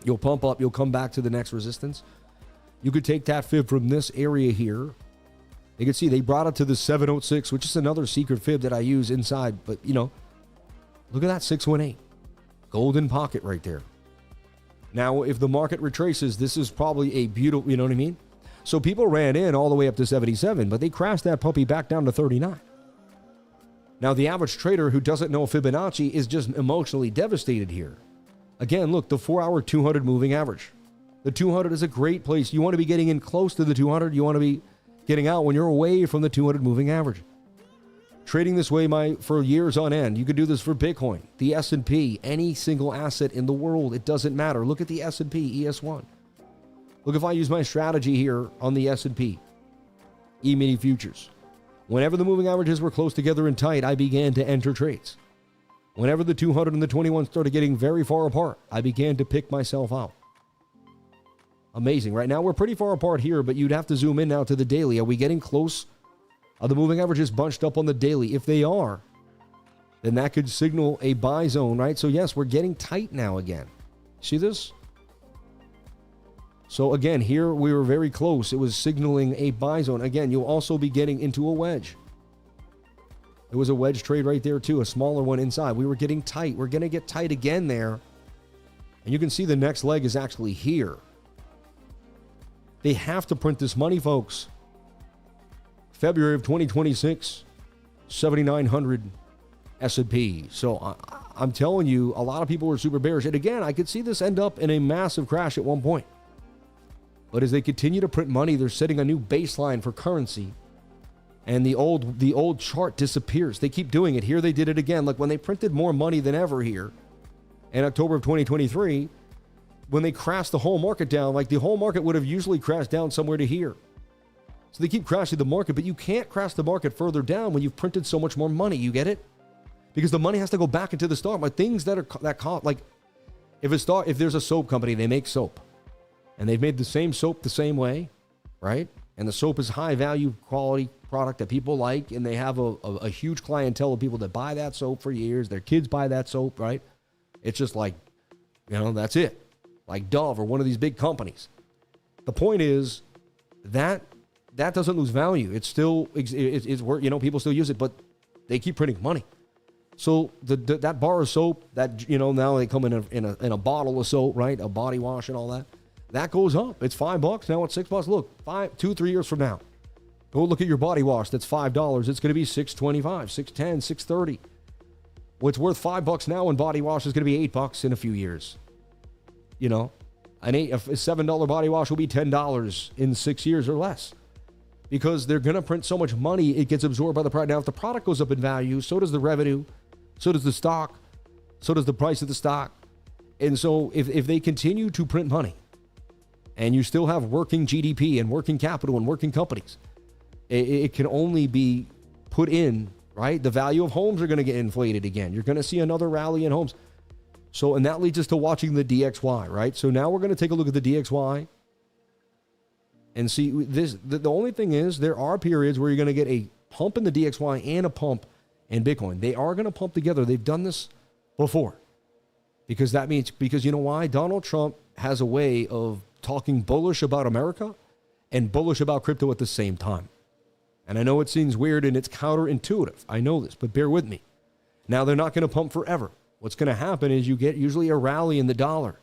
You'll pump up. You'll come back to the next resistance. You could take that fib from this area here. You can see they brought it to the 706, which is another secret fib that I use inside. But, you know, look at that 618. Golden pocket right there. Now, if the market retraces, this is probably a beautiful, you know what I mean? So people ran in all the way up to 77, but they crashed that puppy back down to 39. Now, the average trader who doesn't know Fibonacci is just emotionally devastated here. Again, look, the 4-hour 200 moving average. The 200 is a great place. You want to be getting in close to the 200. You want to be getting out when you're away from the 200 moving average. Trading this way for years on end. You could do this for Bitcoin, the S&P, any single asset in the world. It doesn't matter. Look at the S&P, ES1. Look, if I use my strategy here on the S&P, E-mini futures. Whenever the moving averages were close together and tight, I began to enter trades. Whenever the 200 and the 21 started getting very far apart, I began to pick myself out. Amazing. Right now, we're pretty far apart here, but you'd have to zoom in now to the daily. Are we getting close? Are the moving averages bunched up on the daily? If they are, then that could signal a buy zone, right? So yes, we're getting tight now again. See this? So again, here we were very close. It was signaling a buy zone. Again, you'll also be getting into a wedge. There was a wedge trade right there too, a smaller one inside. We were getting tight. We're going to get tight again there. And you can see the next leg is actually here. They have to print this money, folks. February of 2026, 7,900 S&P. So I'm telling you, a lot of people were super bearish. And again, I could see this end up in a massive crash at one point. But as they continue to print money, they're setting a new baseline for currency. And the old chart disappears. They keep doing it. Here they did it again. Like when they printed more money than ever here in October of 2023, when they crashed the whole market down, like the whole market would have usually crashed down somewhere to here. So they keep crashing the market, but you can't crash the market further down when you've printed so much more money. You get it? Because the money has to go back into the stock. Like things like if there's a soap company, they make soap. And they've made the same soap the same way, right? And the soap is high value quality product that people like, and they have a huge clientele of people that buy that soap for years. Their kids buy that soap, right? It's just like, that's it. Like Dove or one of these big companies. The point is that doesn't lose value. It's still, it's worth, people still use it, but they keep printing money. So that bar of soap that, now they come in a bottle of soap, right? A body wash and all that. That goes up. It's $5. Now it's $6. Look, 2-3 years from now, go look at your body wash. That's $5. It's going to be $6.25, $6.10, $6.30. What's worth $5 now in body wash is going to be $8 in a few years. A $7 body wash will be $10 in 6 years or less, because they're going to print so much money, it gets absorbed by the product. Now, if the product goes up in value, so does the revenue, so does the stock, so does the price of the stock. And so if they continue to print money, and you still have working GDP and working capital and working companies, it can only be put in, right? The value of homes are going to get inflated again. You're going to see another rally in homes. So, and that leads us to watching the DXY, right? So now we're going to take a look at the DXY and see this. The only thing is there are periods where you're going to get a pump in the DXY and a pump in Bitcoin. They are going to pump together. They've done this before, because you know why? Donald Trump has a way of talking bullish about America and bullish about crypto at the same time. And I know it seems weird and it's counterintuitive. I know this, but bear with me. Now, they're not going to pump forever. What's going to happen is you get usually a rally in the dollar.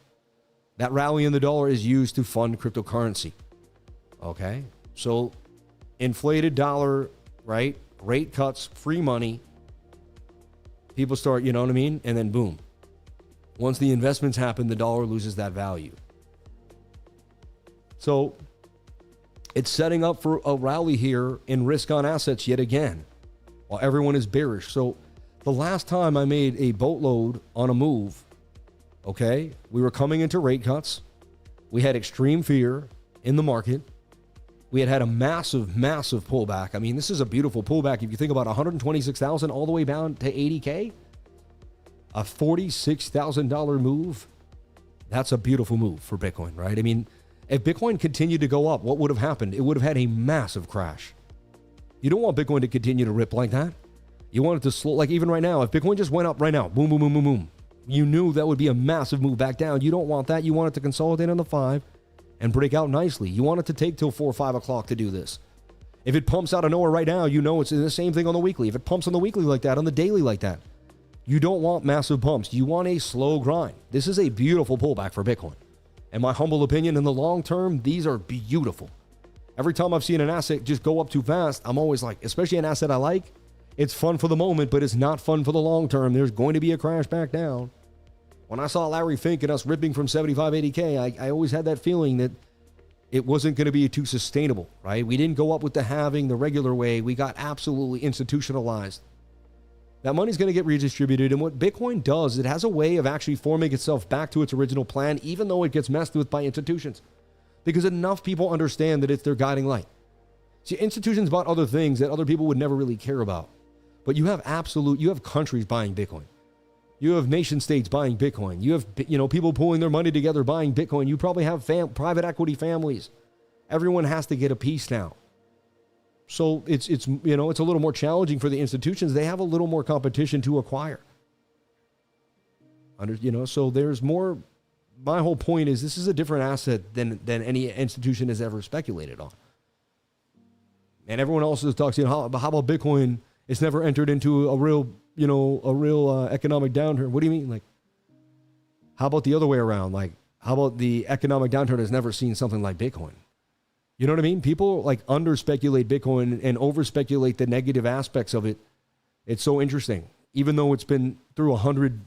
That rally in the dollar is used to fund cryptocurrency. Okay? So inflated dollar, right? Rate cuts, free money. People start, you know what I mean? And then boom. Once the investments happen, the dollar loses that value. So it's setting up for a rally here in risk on assets yet again, while everyone is bearish. So The last time I made a boatload on a move, okay, we were coming into rate cuts. We had extreme fear in the market. We had a massive, massive pullback. I mean, this is a beautiful pullback. If you think about 126,000 all the way down to 80K, a $46,000 move, that's a beautiful move for Bitcoin, right? I mean, if Bitcoin continued to go up, what would have happened? It would have had a massive crash. You don't want Bitcoin to continue to rip like that. You want it to slow, like even right now, if Bitcoin just went up right now, boom, boom, boom, boom, boom, you knew that would be a massive move back down. You don't want that. You want it to consolidate on the 5 and break out nicely. You want it to take till 4 or 5 o'clock to do this. If it pumps out of nowhere right now, you know it's the same thing on the weekly. If it pumps on the weekly like that, on the daily like that, you don't want massive pumps. You want a slow grind. This is a beautiful pullback for Bitcoin. In my humble opinion, in the long term, these are beautiful. Every time I've seen an asset just go up too fast, I'm always like, especially an asset I like, it's fun for the moment, but it's not fun for the long term. There's going to be a crash back down. When I saw Larry Fink and us ripping from 75, 80K, I always had that feeling that it wasn't going to be too sustainable, right? We didn't go up with the halving the regular way. We got absolutely institutionalized. That money's going to get redistributed. And what Bitcoin does, it has a way of actually forming itself back to its original plan, even though it gets messed with by institutions. Because enough people understand that it's their guiding light. See, institutions bought other things that other people would never really care about. But you have countries buying Bitcoin. You have nation states buying Bitcoin. You have, people pulling their money together buying Bitcoin. You probably have private equity families. Everyone has to get a piece now. So it's a little more challenging for the institutions. They have a little more competition to acquire. So there's more. My whole point is this is a different asset than any institution has ever speculated on. And everyone else talks, how about Bitcoin? It's never entered into a real economic downturn. What do you mean? Like, how about the other way around? Like, how about the economic downturn has never seen something like Bitcoin? You know what I mean? People like under speculate Bitcoin and over speculate the negative aspects of it. It's so interesting. Even though it's been through 100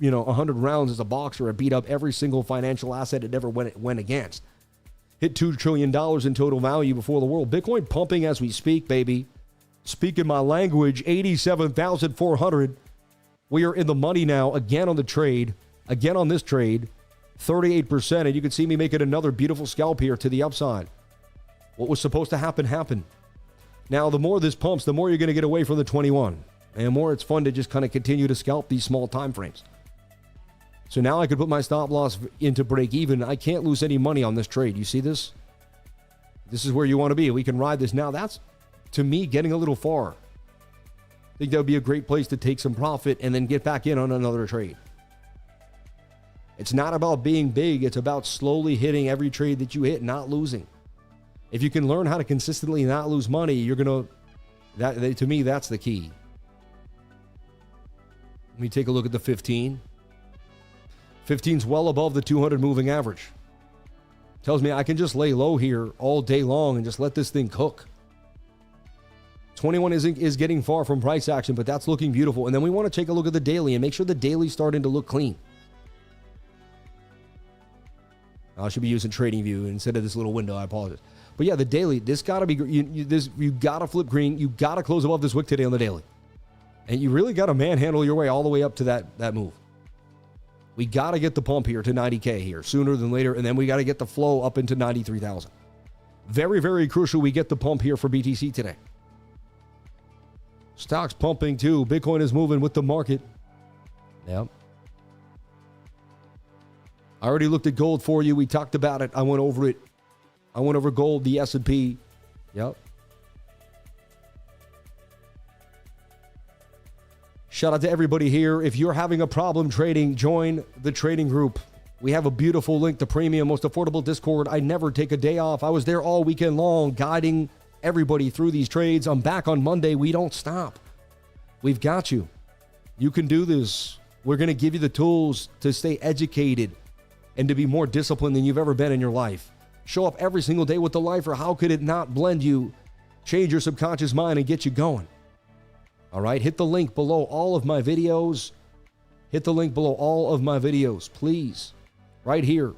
rounds as a boxer, it beat up every single financial asset it ever went against. Hit $2 trillion in total value before the world. Bitcoin pumping as we speak, baby. Speaking my language, 87,400. We are in the money now, again on the trade, again on this trade, 38%. And you can see me making another beautiful scalp here to the upside. What was supposed to happen, happened. Now, the more this pumps, the more you're going to get away from the 21. And the more it's fun to just kind of continue to scalp these small time frames. So now I could put my stop loss into break even. I can't lose any money on this trade. You see this? This is where you want to be. We can ride this now. That's, to me, getting a little far. I think that would be a great place to take some profit and then get back in on another trade. It's not about being big. It's about slowly hitting every trade that you hit, not losing. If you can learn how to consistently not lose money, you're going to, to me, that's the key. Let me take a look at the 15. 15's well above the 200 moving average. Tells me I can just lay low here all day long and just let this thing cook. 21 is getting far from price action, but that's looking beautiful. And then we want to take a look at the daily and make sure the daily's starting to look clean. I should be using TradingView instead of this little window. I apologize. But yeah, the daily, this got to be, you got to flip green. You got to close above this wick today on the daily. And you really got to manhandle your way all the way up to that move. We got to get the pump here to 90K here sooner than later. And then we got to get the flow up into 93,000. Very, very crucial we get the pump here for BTC today. Stocks pumping too. Bitcoin is moving with the market. Yep. I already looked at gold for you. We talked about it. I went over it. I went over gold, the S&P. Yep. Shout out to everybody here. If you're having a problem trading, join the trading group. We have a beautiful link to premium, most affordable Discord. I never take a day off. I was there all weekend long, guiding everybody through these trades. I'm back on Monday. We don't stop. We've got you. You can do this. We're going to give you the tools to stay educated and to be more disciplined than you've ever been in your life. Show up every single day with the lifer. How could it not blend you, change your subconscious mind, and get you going? All right, hit the link below all of my videos. Hit the link below all of my videos, please. Right here.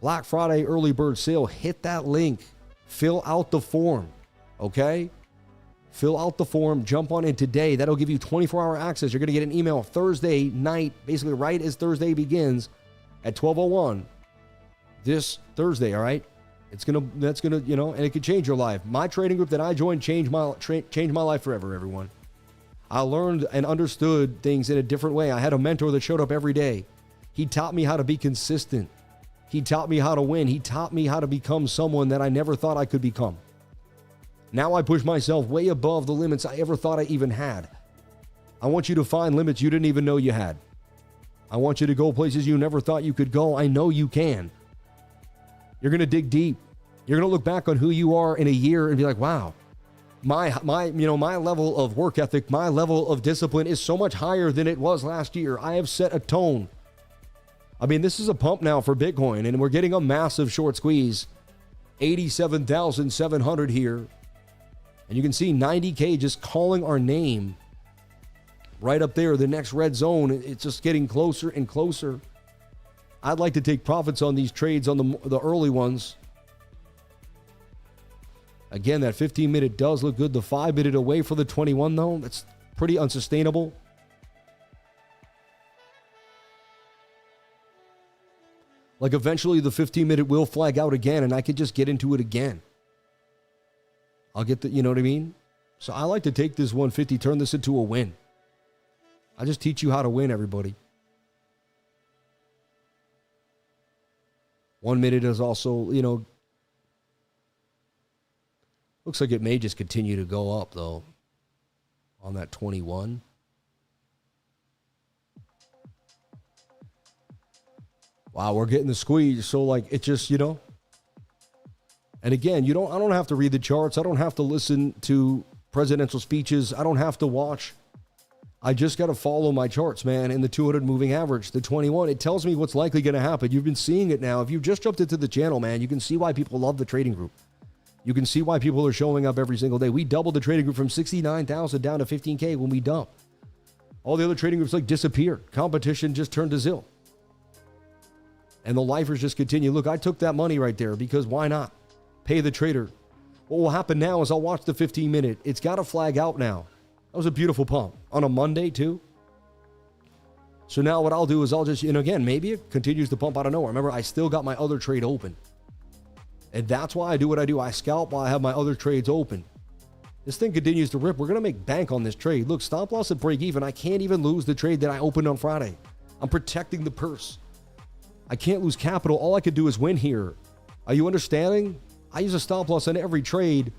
Black Friday early bird sale. Hit that link. Fill out the form, okay? Fill out the form, jump on in today. That'll give you 24-hour access. You're going to get an email Thursday night, basically right as Thursday begins at 12:01 this Thursday, all right? That's gonna, you know, and it could change your life. My trading group that I joined changed my life forever, everyone. I learned and understood things in a different way. I had a mentor that showed up every day. He taught me how to be consistent. He taught me how to win. He taught me how to become someone that I never thought I could become. Now I push myself way above the limits I ever thought I even had. I want you to find limits you didn't even know you had. I want you to go places you never thought you could go. I know you can. You're going to dig deep. You're going to look back on who you are in a year and be like, wow, my level of work ethic, my level of discipline is so much higher than it was last year. I have set a tone. I mean, this is a pump now for Bitcoin, and we're getting a massive short squeeze. 87,700 here. And you can see 90K just calling our name right up there, the next red zone. It's just getting closer and closer. I'd like to take profits on these trades on the early ones. Again, that 15-minute does look good. The 5-minute away for the 21, though, that's pretty unsustainable. Like, eventually the 15-minute will flag out again, and I could just get into it again. I'll get the, you know what I mean? So I like to take this 150, turn this into a win. I just teach you how to win, everybody. 1 minute is also, you know, looks like it may just continue to go up, though, on that 21. Wow, we're getting the squeeze. So, like, it just, you know. And again, I don't have to read the charts. I don't have to listen to presidential speeches. I don't have to watch. I just got to follow my charts, man, in the 200 moving average, the 21. It tells me what's likely going to happen. You've been seeing it now. If you've just jumped into the channel, man, you can see why people love the trading group. You can see why people are showing up every single day. We doubled the trading group from 69,000 down to 15K when we dumped. All the other trading groups like disappeared. Competition just turned to zil. And the lifers just continue. Look, I took that money right there because why not? Pay the trader. What will happen now is I'll watch the 15-minute. It's got to flag out now. That was a beautiful pump. On a Monday, too. So now what I'll do is I'll just, and again, maybe it continues to pump out of nowhere. Remember, I still got my other trade open. And that's why I do what I do. I scalp while I have my other trades open. This thing continues to rip. We're going to make bank on this trade. Look, stop loss at break even. I can't even lose the trade that I opened on Friday. I'm protecting the purse. I can't lose capital. All I could do is win here. Are you understanding? I use a stop loss on every trade.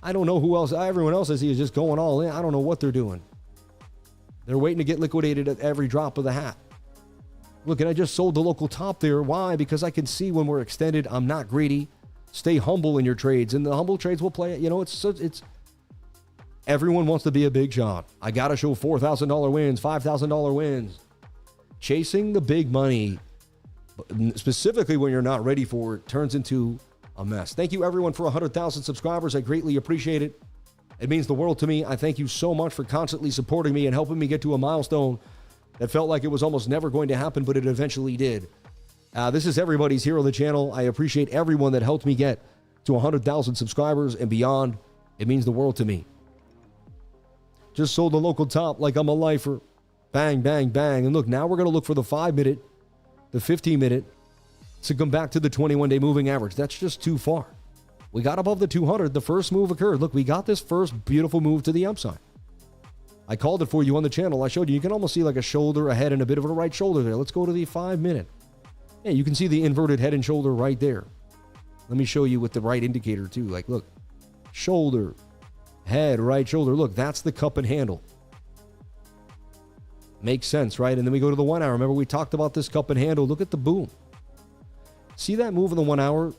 I don't know who else. Everyone else I see is just going all in. I don't know what they're doing. They're waiting to get liquidated at every drop of the hat. Look, and I just sold the local top there. Why? Because I can see when we're extended. I'm not greedy. Stay humble in your trades, and the humble trades will play it. You know, it's everyone wants to be a big shot. I got to show $4,000 wins, $5,000 wins. Chasing the big money, specifically when you're not ready for it, turns into a mess. Thank you, everyone, for 100,000 subscribers. I greatly appreciate it. It means the world to me. I thank you so much for constantly supporting me and helping me get to a milestone that felt like it was almost never going to happen, but it eventually did. This is everybody's hero of the channel. I appreciate everyone that helped me get to 100,000 subscribers and beyond. It means the world to me. Just sold the local top like I'm a lifer. Bang, bang, bang. And look, now we're going to look for the 5-minute, the 15-minute to come back to the 21-day moving average. That's just too far. We got above the 200. The first move occurred. Look, we got this first beautiful move to the upside. I called it for you on the channel. I showed you. You can almost see like a shoulder, a head, and a bit of a right shoulder there. Let's go to the 5-minute. Yeah, you can see the inverted head and shoulder right there. Let me show you with the right indicator too. Like, look, shoulder, head, right shoulder. Look, that's the cup and handle. Makes sense, right? And then we go to the 1 hour. Remember, we talked about this cup and handle. Look at the boom. See that move in the 1 hour?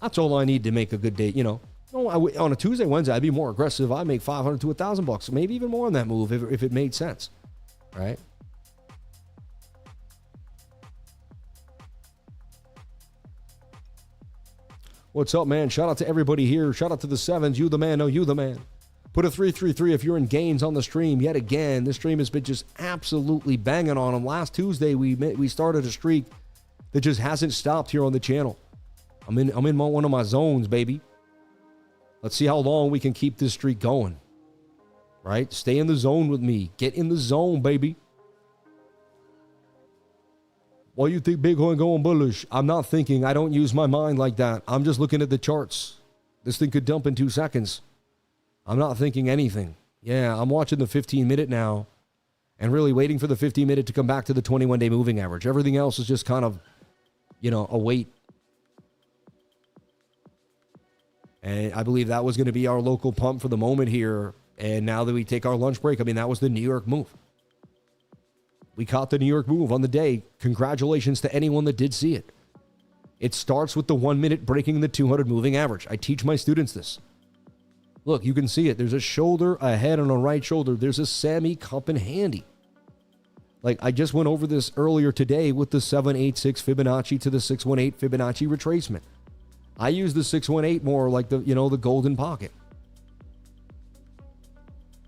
That's all I need to make a good day. You know, on a Tuesday, Wednesday, I'd be more aggressive. I'd make $500 to $1,000, maybe even more on that move if it made sense, right? What's up, man? Shout out to everybody here. Shout out to the sevens. You the man. No, you the man. Put a 333 if you're in gains on the stream. Yet again, this stream has been just absolutely banging on them. Last Tuesday, we started a streak that just hasn't stopped here on the channel. I'm in one of my zones, baby. Let's see how long we can keep this streak going. right? Stay in the zone with me. Get in the zone, baby. Why you think Bitcoin going bullish? I'm not thinking. I don't use my mind like that. I'm just looking at the charts. This thing could dump in 2 seconds. I'm not thinking anything. Yeah, I'm watching the 15-minute now and really waiting for the 15-minute to come back to the 21-day moving average. Everything else is just kind of, a wait. And I believe that was going to be our local pump for the moment here. And now that we take our lunch break, that was the New York move. We caught the New York move on the day. Congratulations to anyone that did see it. It starts with the 1 minute breaking the 200 moving average. I teach my students this. Look, you can see it. There's a shoulder, a head, and a right shoulder. There's a Sammy cup in handy. Like, I just went over this earlier today with the 786 Fibonacci to the 618 Fibonacci retracement. I use the 618 more like the golden pocket.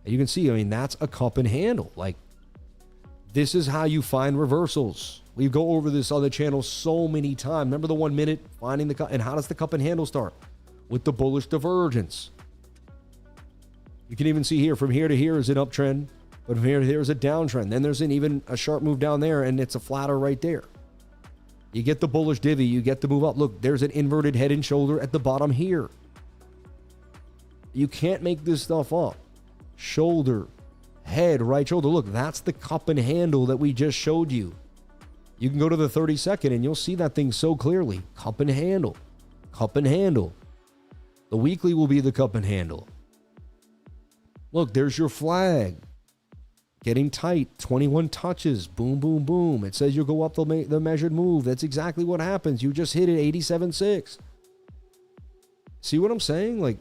And you can see, that's a cup and handle. Like, this is how you find reversals. We go over this on the channel so many times. Remember the 1 minute finding the cup? And how does the cup and handle start? With the bullish divergence. You can even see here, from here to here is an uptrend, but from here to here is a downtrend. Then there's even a sharp move down there, and it's a flatter right there. You get the bullish divvy, you get the move up. Look, there's an inverted head and shoulder at the bottom here. You can't make this stuff up. Shoulder, head, right shoulder. Look, that's the cup and handle that we just showed you. You can go to the 30-second and you'll see that thing so clearly. Cup and handle. Cup and handle. The weekly will be the cup and handle. Look, there's your flag. Getting tight. 21 touches. Boom, boom, boom. It says you'll go up the measured move. That's exactly what happens. You just hit it 87.6. See what I'm saying? Like,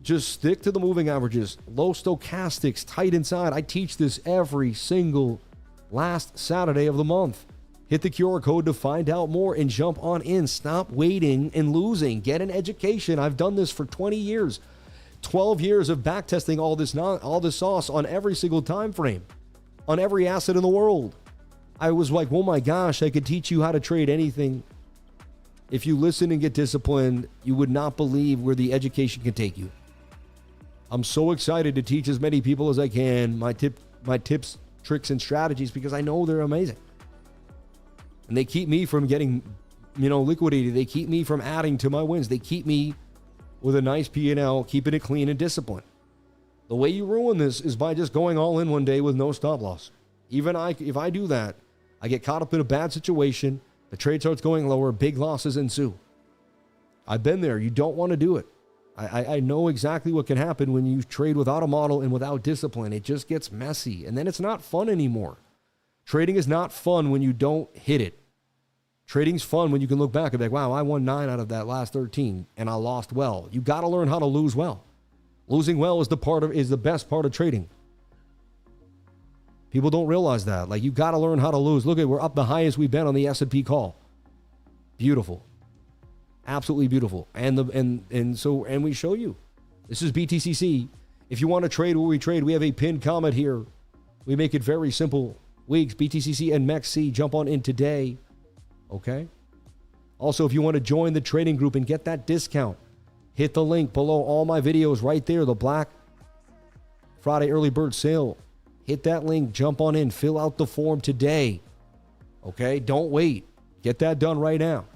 just stick to the moving averages. Low stochastics, tight inside. I teach this every single last Saturday of the month. Hit the QR code to find out more and jump on in. Stop waiting and losing. Get an education. I've done this for 20 years. 12 years of backtesting all this sauce on every single time frame, on every asset in the world. I was like, oh my gosh, I could teach you how to trade anything. If you listen and get disciplined, you would not believe where the education can take you. I'm so excited to teach as many people as I can my tips, tricks, and strategies, because I know they're amazing. And they keep me from getting, liquidated. They keep me from adding to my wins. They keep me with a nice P&L, keeping it clean and disciplined. The way you ruin this is by just going all in one day with no stop loss. Even if I do that, I get caught up in a bad situation, the trade starts going lower, big losses ensue. I've been there. You don't want to do it. I know exactly what can happen when you trade without a model and without discipline. It just gets messy, and then it's not fun anymore. Trading is not fun when you don't hit it. Trading's fun when you can look back and be like, wow, I won 9 out of that last 13 and I lost well. You got to learn how to lose well. Losing well is the best part of trading. People don't realize that. Like, you got to learn how to lose. Look we're up the highest we've been on the S&P call. Beautiful. Absolutely beautiful. And we show you. This is BTCC. If you want to trade where we trade, we have a pinned comment here. We make it very simple. Weeks, BTCC and MEXC, jump on in today. Okay. Also, if you want to join the trading group and get that discount, hit the link below all my videos right there, the Black Friday early bird sale. Hit that link, jump on in, fill out the form today. Okay. Don't wait. Get that done right now.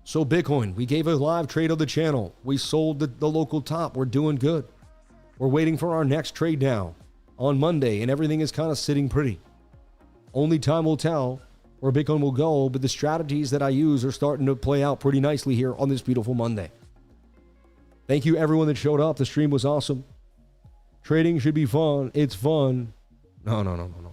So Bitcoin, we gave a live trade of the channel. We sold the local top. We're doing good. We're waiting for our next trade now on Monday, and everything is kind of sitting pretty. Only time will tell where Bitcoin will go, but the strategies that I use are starting to play out pretty nicely here on this beautiful Monday. Thank you everyone that showed up. The stream was awesome. Trading should be fun. It's fun. No.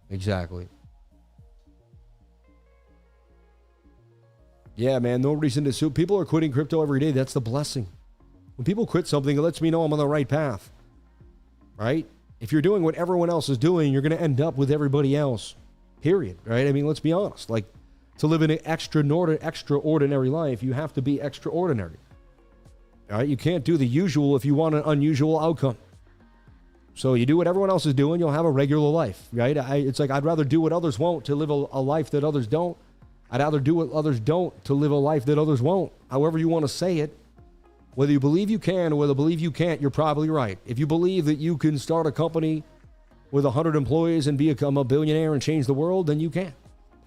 Exactly. Yeah, man, no reason to sue. People are quitting crypto every day. That's the blessing. When people quit something, it lets me know I'm on the right path, right? If you're doing what everyone else is doing, you're going to end up with everybody else, period, right? I mean, let's be honest. Like, to live an extraordinary life, you have to be extraordinary, all right? You can't do the usual if you want an unusual outcome. So you do what everyone else is doing, you'll have a regular life, right? It's like I'd rather do what others won't to live a life that others don't. I'd rather do what others don't to live a life that others won't. However you want to say it. Whether you believe you can or whether you believe you can't, you're probably right. If you believe that you can start a company with 100 employees and become a billionaire and change the world, then you can.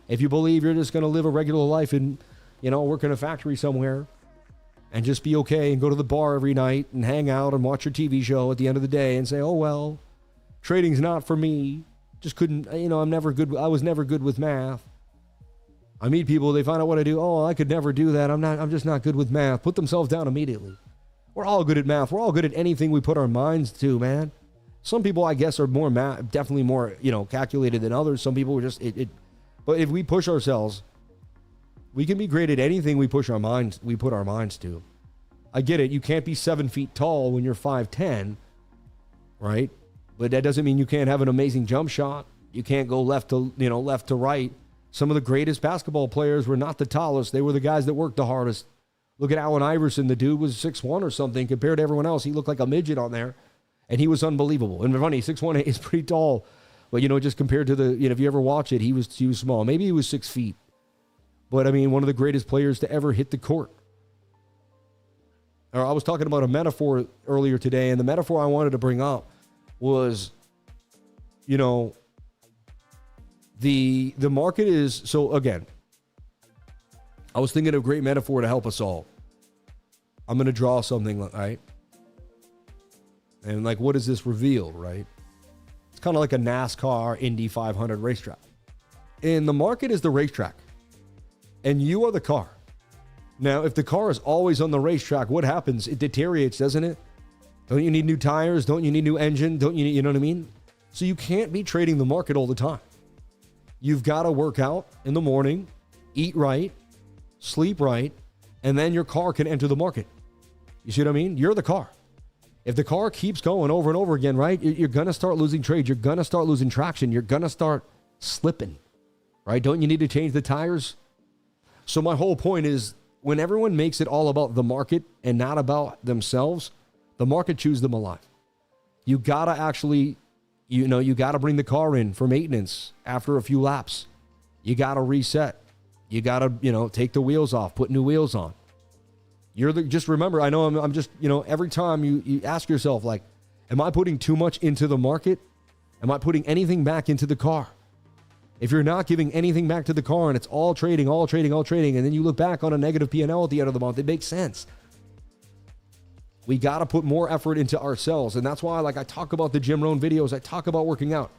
If you believe you're just going to live a regular life and, work in a factory somewhere and just be okay and go to the bar every night and hang out and watch your TV show at the end of the day and say, oh, well, trading's not for me. Just couldn't, I'm never good. I was never good with math. I meet people, they find out what I do. Oh, I could never do that. I'm just not good with math. Put themselves down immediately. We're all good at math. We're all good at anything we put our minds to, man. Some people, I guess, are more definitely more, calculated than others. Some people are just but if we push ourselves, we can be great at anything we put our minds to. I get it. You can't be 7 feet tall when you're 5'10", right? But that doesn't mean you can't have an amazing jump shot. You can't go left to right. Some of the greatest basketball players were not the tallest. They were the guys that worked the hardest. Look at Allen Iverson. The dude was 6'1" or something compared to everyone else. He looked like a midget on there, and he was unbelievable. And funny, 6'1" is pretty tall. But, just compared to if you ever watch it, he was small. Maybe he was 6 feet. But, one of the greatest players to ever hit the court. Or I was talking about a metaphor earlier today, and the metaphor I wanted to bring up was, the market is, so again, I was thinking of a great metaphor to help us all. I'm going to draw something, right? And what does this reveal, right? It's kind of like a NASCAR Indy 500 racetrack. And the market is the racetrack. And you are the car. Now, if the car is always on the racetrack, what happens? It deteriorates, doesn't it? Don't you need new tires? Don't you need new engine? Don't you need, you know what I mean? So you can't be trading the market all the time. You've got to work out in the morning, eat right, sleep right, and then your car can enter the market. You see what I mean? You're the car. If the car keeps going over and over again, right, you're going to start losing trades. You're going to start losing traction. You're going to start slipping, right? Don't you need to change the tires? So my whole point is when everyone makes it all about the market and not about themselves, the market chews them alive. You got to actually... you got to bring the car in for maintenance after a few laps. You got to reset. You got to, take the wheels off, put new wheels on. Just remember, I know I'm just, every time you ask yourself, am I putting too much into the market? Am I putting anything back into the car? If you're not giving anything back to the car and it's all trading, and then you look back on a negative P&L at the end of the month, it makes sense. We got to put more effort into ourselves. And that's why, I talk about the Jim Rohn videos. I talk about working out.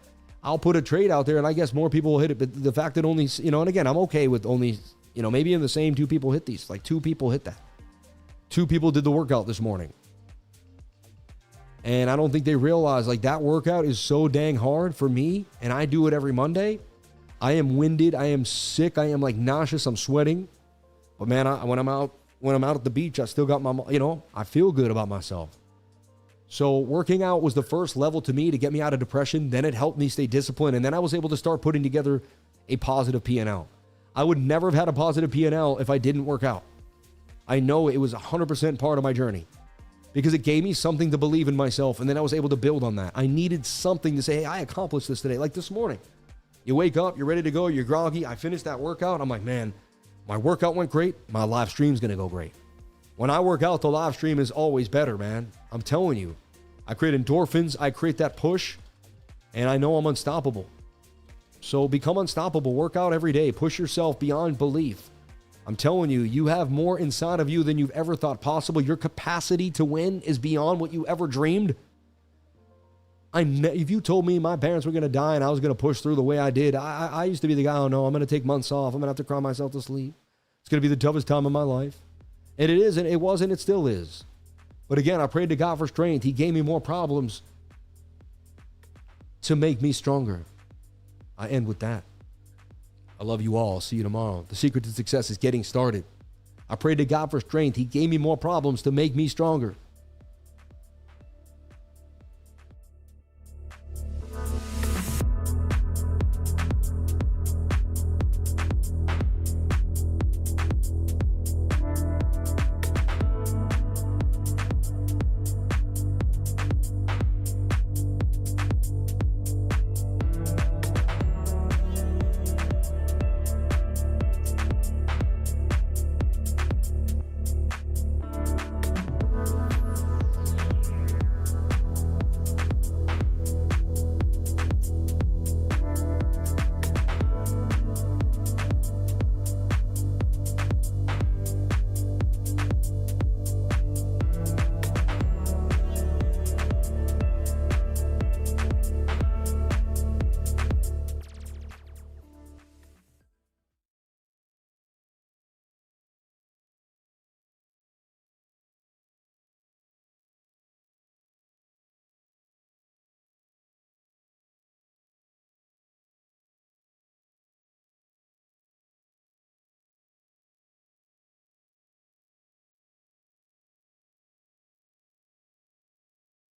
I'll put a trade out there, and I guess more people will hit it. But the fact that only, and again, I'm okay with only, maybe in the same 2 people hit these. 2 people hit that. 2 people did the workout this morning. And I don't think they realize, that workout is so dang hard for me, and I do it every Monday. I am winded. I am sick. I am, nauseous. I'm sweating. But, man, when I'm out at the beach, I still got my, I feel good about myself. So working out was the first level to me to get me out of depression. Then it helped me stay disciplined. And then I was able to start putting together a positive P&L. I would never have had a positive P&L if I didn't work out. I know it was 100% part of my journey because it gave me something to believe in myself. And then I was able to build on that. I needed something to say, hey, I accomplished this today. Like this morning, you wake up, you're ready to go, you're groggy. I finished that workout. I'm like, man, my workout went great. My live stream's going to go great. When I work out, the live stream is always better, man. I'm telling you. I create endorphins. I create that push. And I know I'm unstoppable. So become unstoppable. Work out every day. Push yourself beyond belief. I'm telling you, you have more inside of you than you've ever thought possible. Your capacity to win is beyond what you ever dreamed. If you told me my parents were going to die and I was going to push through the way I did, I used to be the guy, oh no, I'm going to take months off. I'm going to have to cry myself to sleep. It's going to be the toughest time of my life. And it is, and it was, and it still is. But again, I prayed to God for strength. He gave me more problems to make me stronger. I end with that. I love you all. See you tomorrow. The secret to success is getting started. I prayed to God for strength. He gave me more problems to make me stronger.